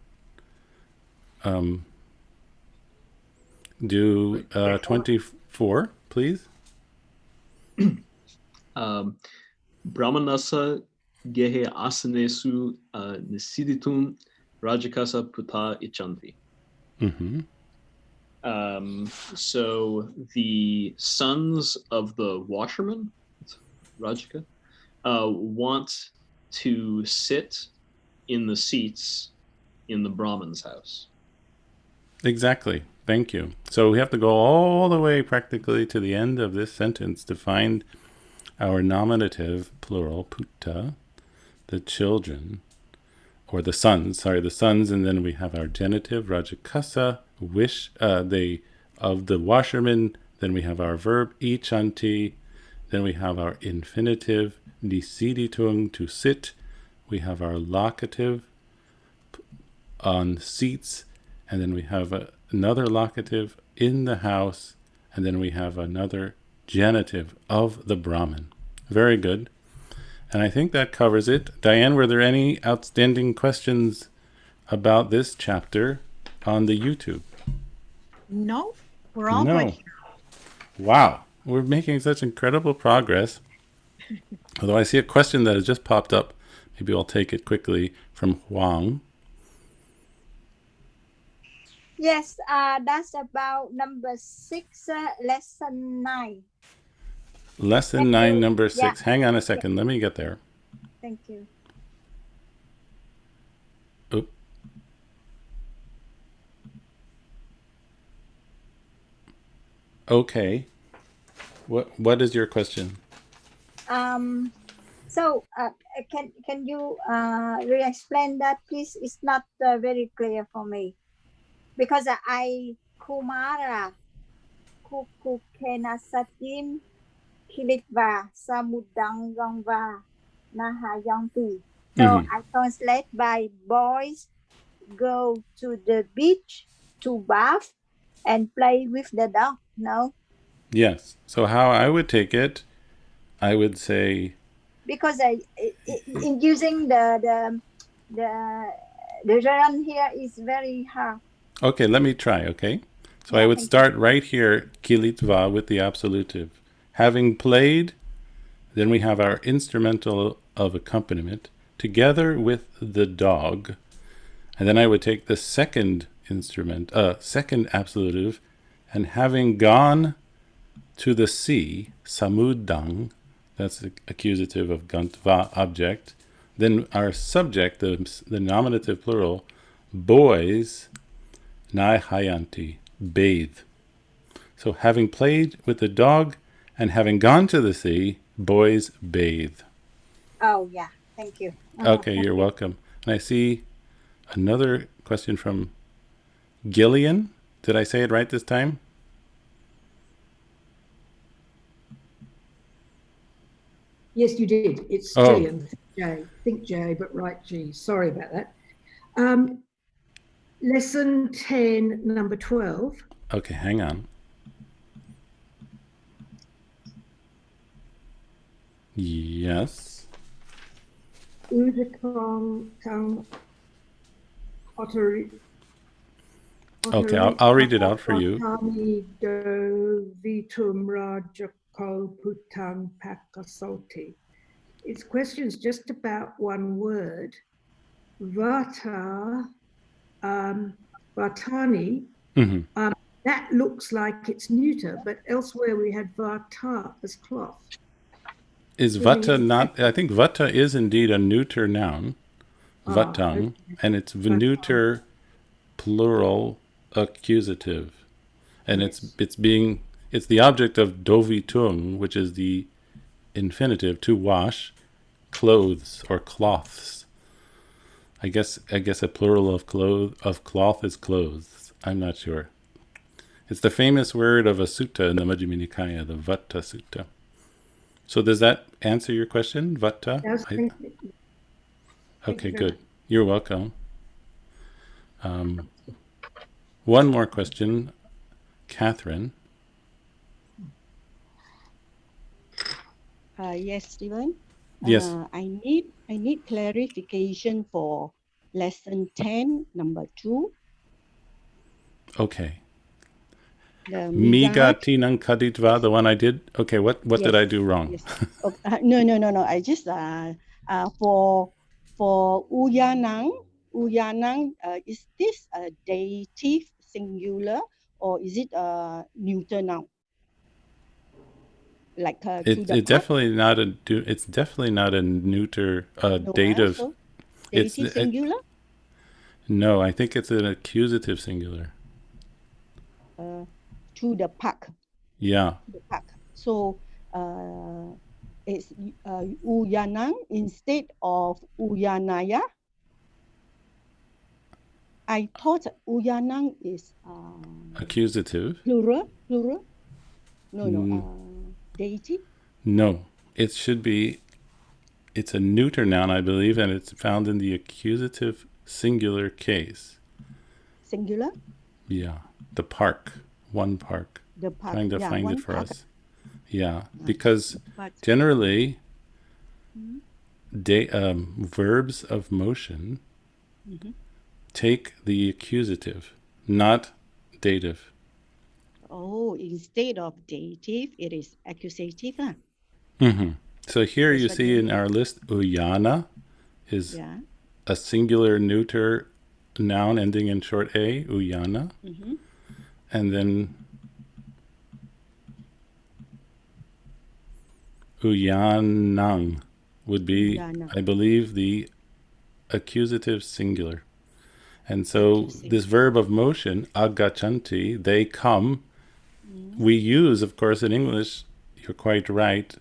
do 24, please. Brahmanasa gehe asanesu nisiditun rajakasa puta ichanti. So the sons of the washerman, Rajaka, want to sit in the seats in the Brahman's house. Exactly. Thank you. So we have to go all the way practically to the end of this sentence to find our nominative plural, putta, the children, or the sons, and then we have our genitive, rajakasa, wish, they, of the washerman, then we have our verb, ichanti, then we have our infinitive, nisiditung, to sit, we have our locative, on seats, and then we have another locative, in the house, and then we have another genitive, of the Brahman. Very good. And I think that covers it. Diane, were there any outstanding questions about this chapter on the YouTube? No, we're all good here. Wow, we're making such incredible progress. Although I see a question that has just popped up. Maybe I'll take it quickly from Huang. Yes, that's about number 6, lesson 9. Lesson 9, number 6. Yeah. Hang on a second. Let me get there. Thank you. Oop. Okay. What is your question? So can you re-explain that, please? It's not very clear for me because I kumara kukukena satim kilitva samudang gangva nahayanti. So I translate by boys go to the beach to bath and play with the dog. No. Yes. So how I would take it, I would say, because in using the run here is very hard. Okay, let me try, okay? So I would start right here, kilitva, with the absolutive. Having played, then we have our instrumental of accompaniment, together with the dog. And then I would take the second instrument, second absolutive, and having gone to the sea, samudang, that's the accusative of gantva, object. Then our subject, the nominative plural, boys, naihayanti, bathe. So having played with the dog and having gone to the sea, boys bathe. Oh, yeah. Thank you. Okay, you're welcome. And I see another question from Gillian. Did I say it right this time? Yes, you did. It's Gillian. J. Think J, but write G. Sorry about that. Lesson 10, number 12. Okay, hang on. Yes. Okay, I'll read it out for you. It's questions just about one word. Vata, Vatani, that looks like it's neuter, but elsewhere we had Vata as cloth. Is vata not, I think vata is indeed a neuter noun, vatang, and it's neuter plural accusative. And it's the object of dovitung, which is the infinitive, to wash clothes or cloths. I guess a plural of cloth is clothes. I'm not sure. It's the famous word of a sutta in the Majjhima Nikaya, the Vata Sutta. So does that answer your question, Vata? Yes, thank you. Okay, you very good. much. You're welcome. One more question, Catherine. Yes, Stephen. Yes. I need clarification for lesson 10, number 2. Okay. The Miga migat. tinang kaditva, the one I did. Okay, what did I do wrong? Yes. Okay. No. I just for uyanang. Is this a dative singular or is it a neuter noun? Like to the It's definitely not a it's definitely not a neuter dative. So It's dative singular. No, I think it's an accusative singular. To the park. Yeah. The park. So it's uyanang instead of uyanaya. I thought uyanang is Accusative. Plural. No. Dative. No, it should be. It's a neuter noun, I believe, and it's found in the accusative singular case. Singular. Yeah, the park, one park. The park. Trying to find it for park. us. Yeah, because generally, verbs of motion take the accusative, not dative. Oh, instead of dative, it is accusative. So here you see in our list, uyana is a singular neuter noun ending in short a, uyana. And then uyanang would be, I believe, the accusative singular. And so this verb of motion, agachanti, they come. We use, of course, in English, you're quite right,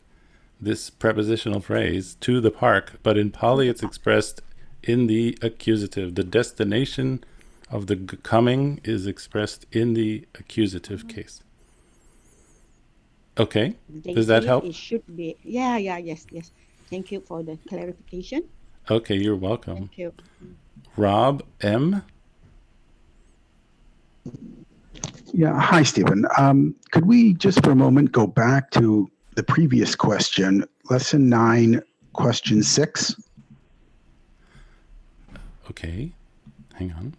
this prepositional phrase, to the park, but in Pali it's expressed in the accusative. The destination of the coming is expressed in the accusative case. Okay, does that help? It should be, yes. Thank you for the clarification. Okay, you're welcome. Thank you. Rob M. Yeah, hi, Stephen. Could we just for a moment go back to the previous question, lesson 9, question 6? Okay, hang on.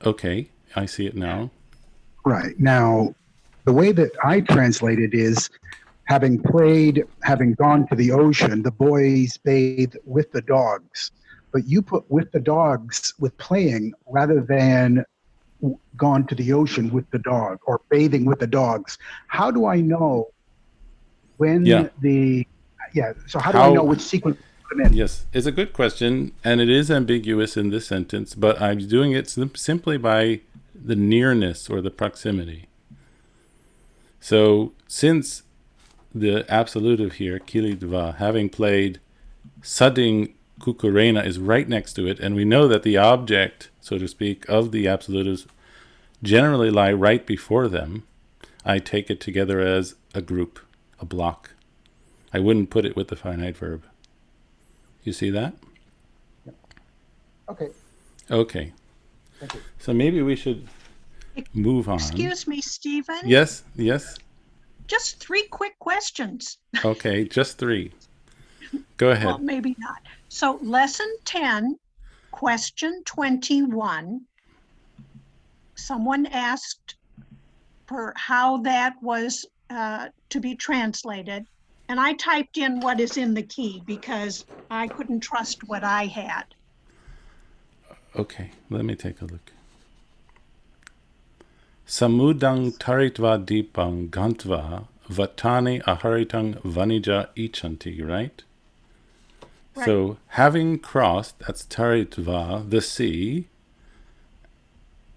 Okay, I see it now. Right. Now, the way that I translate it is, having gone to the ocean, the boys bathe with the dogs. But you put with the dogs with playing rather than gone to the ocean with the dog or bathing with the dogs. How do I know when so how do I know which sequence to put them in? Yes, it's a good question, and it is ambiguous in this sentence, but I'm doing it simply by the nearness or the proximity. So since the absolutive here, kilidva, having played, sudding kukurena is right next to it, and we know that the object, so to speak, of the absolutives generally lie right before them, I take it together as a group, a block. I wouldn't put it with the finite verb. You see that? Okay. Okay. Thank you. So maybe we should move on. Excuse me, Stephen. Yes. Just 3 quick questions. Okay, just 3. Go ahead. Well, maybe not. So lesson 10, question 21, someone asked for how that was to be translated. And I typed in what is in the key because I couldn't trust what I had. Okay, let me take a look. Samudang taritva dipang gantva vatani aharitang vanija ichanti, right? So having crossed, that's taritva, the sea,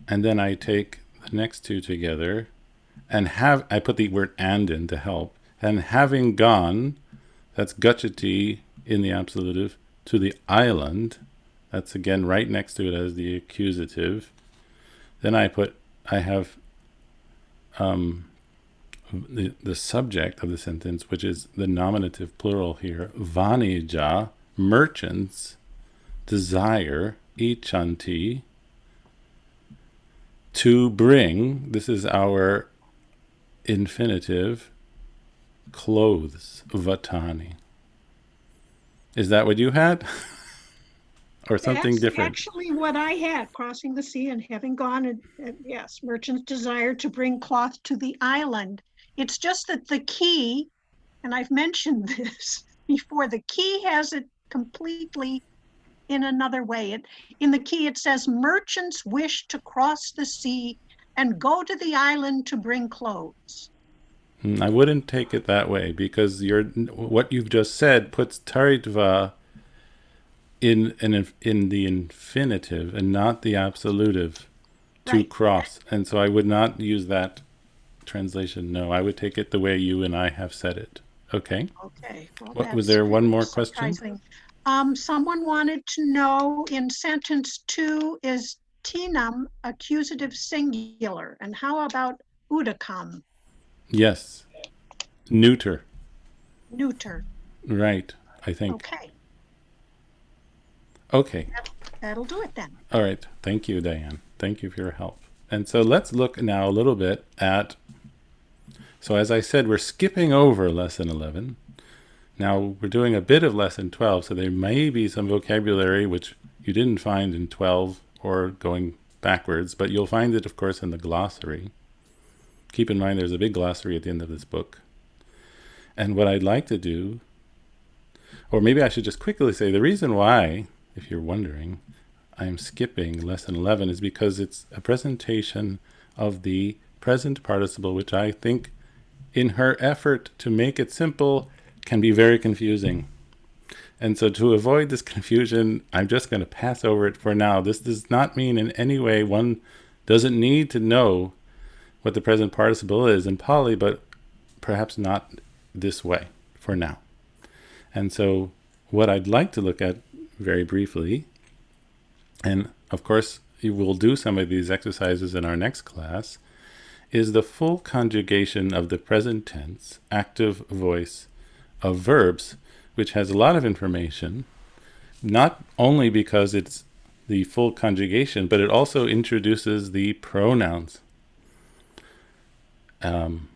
and then I take the next 2 together, and I put the word and in to help, and having gone That's gachati in the absolutive, to the island. That's again right next to it as the accusative. Then I have the subject of the sentence, which is the nominative plural here, vanija, merchants, desire, ichanti, to bring. This is our infinitive, clothes, vatani. Is that what you had? Or something That's different? actually what I had, crossing the sea and having gone, and yes, merchants desire to bring cloth to the island. It's just that the key, and I've mentioned this before, the key has it completely in another way. In the key, it says, merchants wish to cross the sea and go to the island to bring clothes. I wouldn't take it that way, because what you've just said puts taritva in the infinitive and not the absolutive, to Right. cross. And so I would not use that translation. No, I would take it the way you and I have said it. Okay. Okay. Well, What, was that's there one more surprising. question? Someone wanted to know, in sentence 2, is tinam accusative singular? And how about udakam, Yes. Neuter. neuter? Right, I think. Okay, Okay. that'll do it then. All right. Thank you, Diane. Thank you for your help. And so let's look now a little bit at, so as I said, we're skipping over lesson 11. Now we're doing a bit of lesson 12, so there may be some vocabulary which you didn't find in 12 or going backwards, but you'll find it, of course, in the glossary. Keep in mind there's a big glossary at the end of this book. And what I'd like to do, or maybe I should just quickly say, the reason why, if you're wondering, I'm skipping lesson 11 is because it's a presentation of the present participle, which I think, in her effort to make it simple, can be very confusing. And so to avoid this confusion, I'm just going to pass over it for now. This does not mean in any way one doesn't need to know what the present participle is in Pali, but perhaps not this way for now. And so what I'd like to look at very briefly, and of course you will do some of these exercises in our next class, is the full conjugation of the present tense, active voice of verbs, which has a lot of information, not only because it's the full conjugation, but it also introduces the pronouns,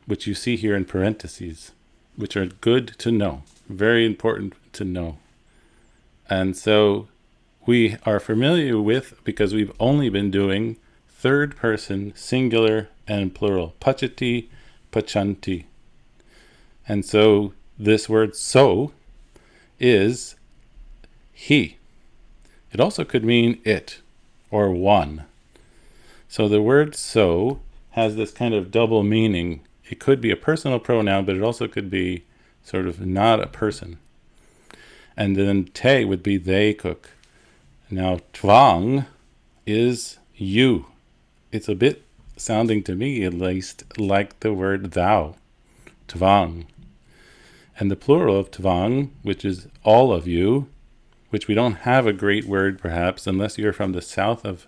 which you see here in parentheses, which are good to know, very important to know. And so we are familiar with, because we've only been doing third person, singular and plural, pachati, pachanti. And so this word so is he. It also could mean it or one. So the word so has this kind of double meaning. It could be a personal pronoun, but it also could be sort of not a person. And then te would be they cook. Now tvang is you. It's a bit sounding to me, at least, like the word thou, tvang. And the plural of tvang, which is all of you, which we don't have a great word perhaps, unless you're from the south of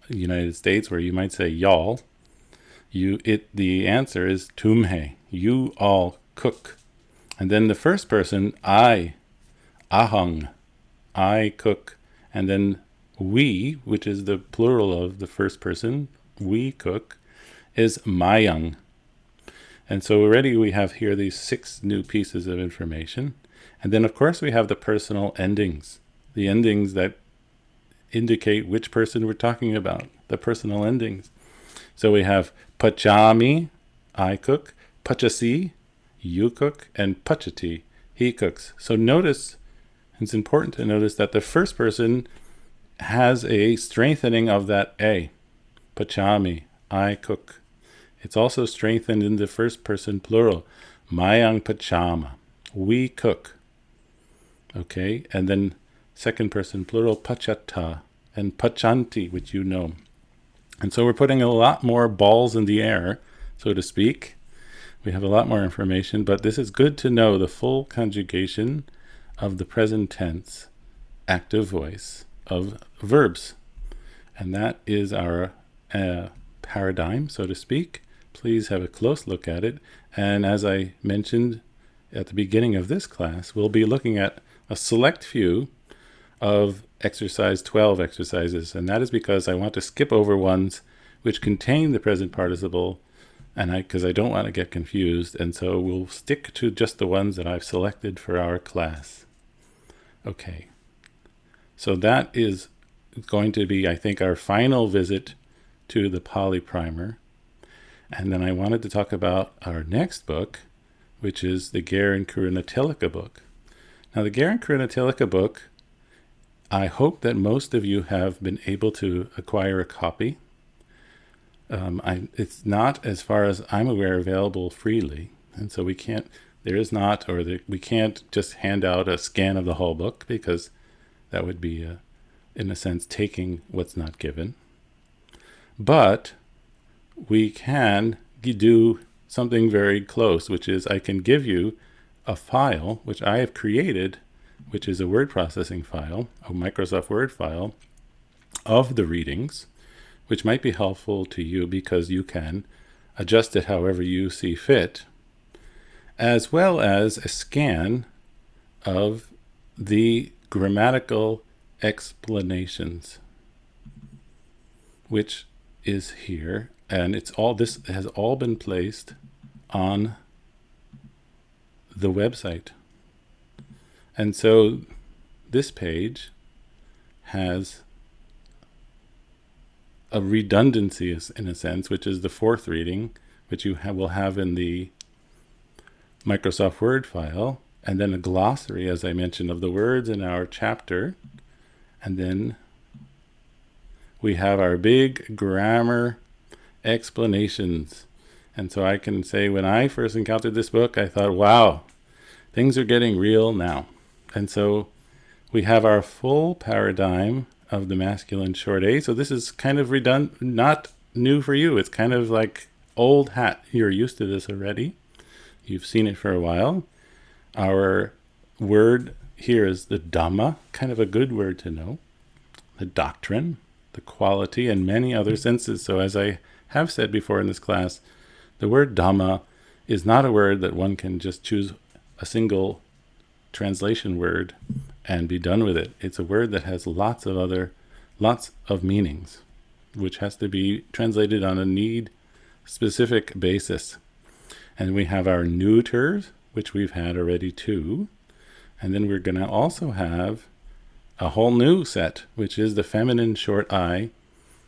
the United States, where you might say y'all. The answer is tumhe, you all cook. And then the first person, I, ahang, I cook. And then we, which is the plural of the first person, we cook, is mayang. And so already we have here these 6 new pieces of information. And then of course we have the personal endings, the endings that indicate which person we're talking about, the personal endings. So we have pachami, I cook, pachasi, you cook, and pachati, he cooks. So notice, it's important to notice that the first person has a strengthening of that a, pachami, I cook. It's also strengthened in the first person plural, mayang pachama, we cook. Okay, and then second person plural, pachata, and pachanti, which you know. And so we're putting a lot more balls in the air, so to speak, We have a lot more information, but this is good to know the full conjugation of the present tense active voice of verbs. And that is our paradigm, so to speak. Please have a close look at it. And as I mentioned at the beginning of this class, we'll be looking at a select few of exercise 12 exercises. And that is because I want to skip over ones which contain the present participle, and because I don't want to get confused. And so we'll stick to just the ones that I've selected for our class. Okay. So that is going to be, I think, our final visit to the Pali Primer. And then I wanted to talk about our next book, which is the Garen Kurunatilaka book. Now, the Garen Kurunatilaka book, I hope that most of you have been able to acquire a copy. It's not, as far as I'm aware, available freely. And so we can't just hand out a scan of the whole book, because that would be, in a sense, taking what's not given. But we can do something very close, which is I can give you a file which I have created, which is a word processing file, a Microsoft Word file of the readings, which might be helpful to you because you can adjust it however you see fit, as well as a scan of the grammatical explanations, which is here. And this has all been placed on the website. And so this page has a redundancy, in a sense, which is the fourth reading, which you will have in the Microsoft Word file, and then a glossary, as I mentioned, of the words in our chapter. And then we have our big grammar explanations. And so I can say, when I first encountered this book, I thought, wow, things are getting real now. And so we have our full paradigm of the masculine short A. So this is kind of not new for you. It's kind of like old hat. You're used to this already. You've seen it for a while. Our word here is the Dhamma, kind of a good word to know. The doctrine, the quality, and many other senses. So as I have said before in this class, the word Dhamma is not a word that one can just choose a single translation word and be done with it. It's a word that has lots of meanings, which has to be translated on a need-specific basis. And we have our neuters, which we've had already too. And then we're going to also have a whole new set, which is the feminine short I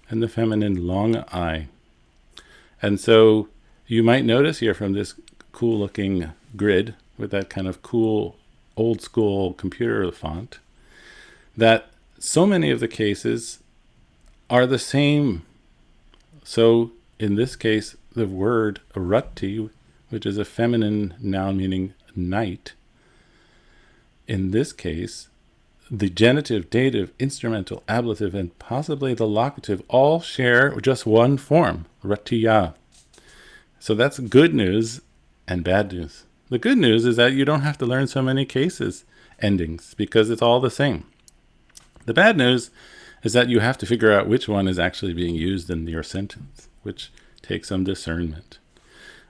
and the feminine long I. And so you might notice here from this cool looking grid with that kind of cool old school computer font that so many of the cases are the same. So in this case, the word rati, which is a feminine noun meaning night, in this case, the genitive, dative, instrumental, ablative, and possibly the locative all share just one form, ratiya. So that's good news and bad news. The good news is that you don't have to learn so many cases endings because it's all the same. The bad news is that you have to figure out which one is actually being used in your sentence, which takes some discernment.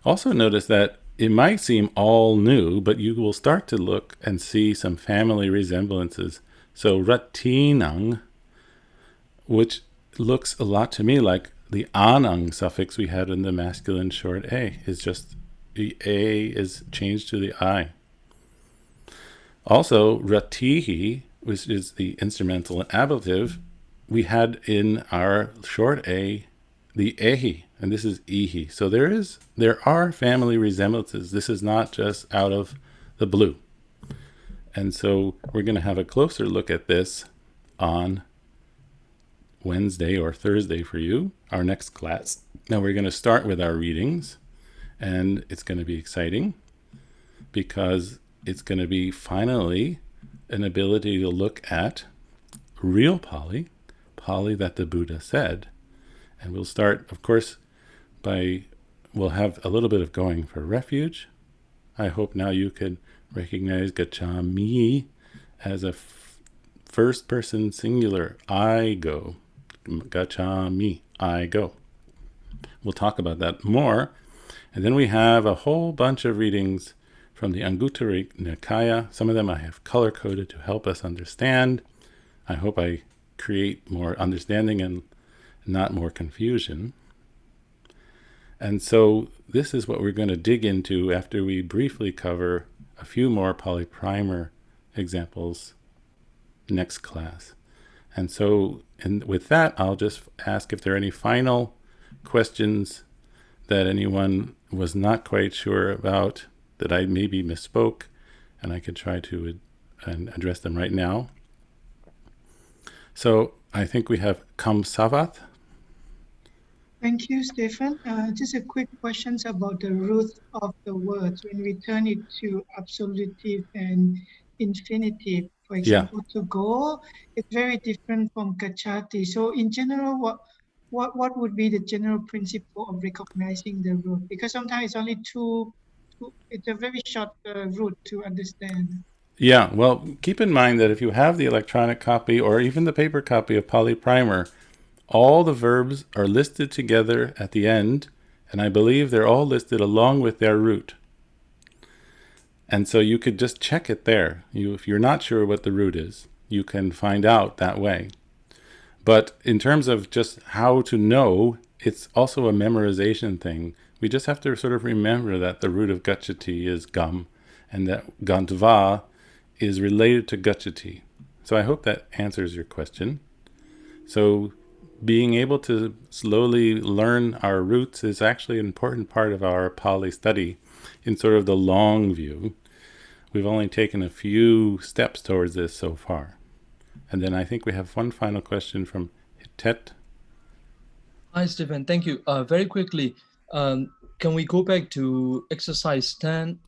Also notice that it might seem all new, but you will start to look and see some family resemblances. So ratinang, which looks a lot to me like the anang suffix we had in the masculine short A, is just the A is changed to the I. Also, ratihi, which is the instrumental and ablative, we had in our short A the ehi, and this is ihi. So there are family resemblances. This is not just out of the blue. And so we're going to have a closer look at this on Wednesday or Thursday for you, our next class. Now we're going to start with our readings, and it's going to be exciting because it's going to be finally an ability to look at real Pali, Pali that the Buddha said. And we'll start, of course, by we'll have a little bit of going for refuge. I hope now you can recognize gachami as a first person singular. I go. Gachami. I go. We'll talk about that more. And then we have a whole bunch of readings from the Anguttara Nikaya. Some of them I have color-coded to help us understand. I hope I create more understanding and not more confusion. And so this is what we're going to dig into after we briefly cover a few more Pali Primer examples next class. And so with that, I'll just ask if there are any final questions that anyone was not quite sure about, that I maybe misspoke, and I could try to address them right now. So I think we have Kamsavat. Thank you, Stephen. Just a quick questions about the root of the words when we turn it to absolutive and infinitive. For example, to go, it's very different from gachati. So in general, what would be the general principle of recognizing the root? Because sometimes it's only two it's a very short root to understand. Yeah, well, keep in mind that if you have the electronic copy or even the paper copy of Pali Primer, all the verbs are listed together at the end, and I believe they're all listed along with their root. And so you could just check it there. If you're not sure what the root is, you can find out that way. But in terms of just how to know, it's also a memorization thing. We just have to sort of remember that the root of gachati is gam, and that gantva is related to gachati. So I hope that answers your question. So being able to slowly learn our roots is actually an important part of our Pali study in sort of the long view. We've only taken a few steps towards this so far. And then I think we have one final question from Hitet. Hi, Stephen. Thank you. Very quickly, can we go back to exercise 10,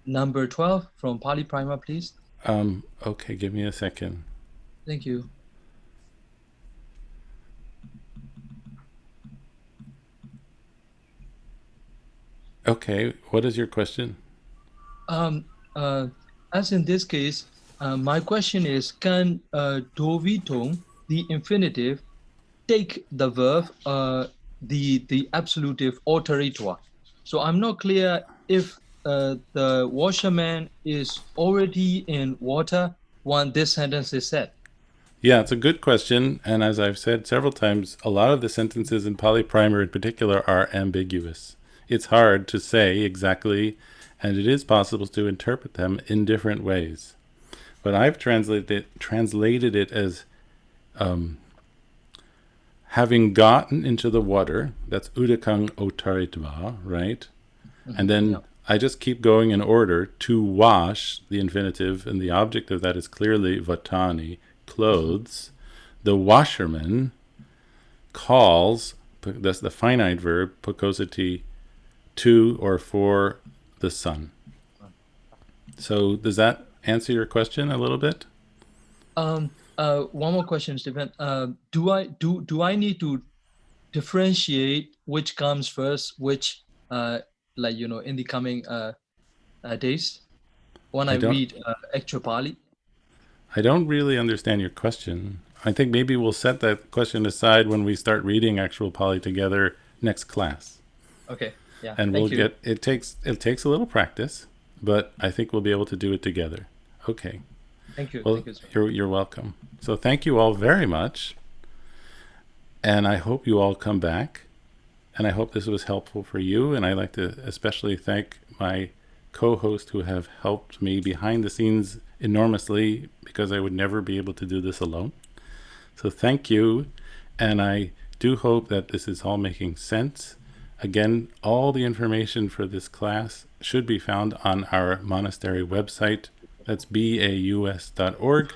number 12 from Pali Primer, please? Okay, give me a second. Thank you. Okay, what is your question? As in this case, my question is, can dovitong, the infinitive, take the verb, the absolutive autoritua? So I'm not clear if the washerman is already in water when this sentence is said. Yeah, it's a good question. And as I've said several times, a lot of the sentences in Pali Primer in particular are ambiguous. It's hard to say exactly, and it is possible to interpret them in different ways. But I've translated it as having gotten into the water. That's udakang otaritva, right? And then I just keep going in order. To wash, the infinitive, and the object of that is clearly vatani, clothes. The washerman calls, that's the finite verb, pakosati, to or for the sun. So does that answer your question a little bit? One more question, Stephen. Do I need to differentiate which comes first, which in the coming days when I read actual Pali? I don't really understand your question. I think maybe we'll set that question aside when we start reading actual Pali together next class. Okay. Yeah. And we'll get it takes a little practice, but I think we'll be able to do it together. Okay. Thank you. Well, thank you, you're welcome. So thank you all very much. And I hope you all come back. And I hope this was helpful for you. And I'd like to especially thank my co-hosts who have helped me behind the scenes enormously, because I would never be able to do this alone. So thank you. And I do hope that this is all making sense. Again, all the information for this class should be found on our monastery website. That's baus.org.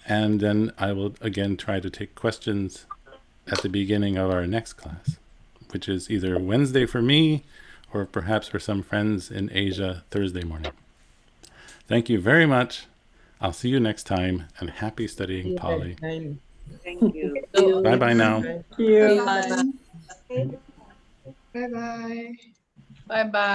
And then I will again try to take questions at the beginning of our next class, which is either Wednesday for me or perhaps for some friends in Asia, Thursday morning. Thank you very much. I'll see you next time, and happy studying Pali. Thank you. Bye-bye now. Thank you. Bye. Bye-bye. Bye-bye.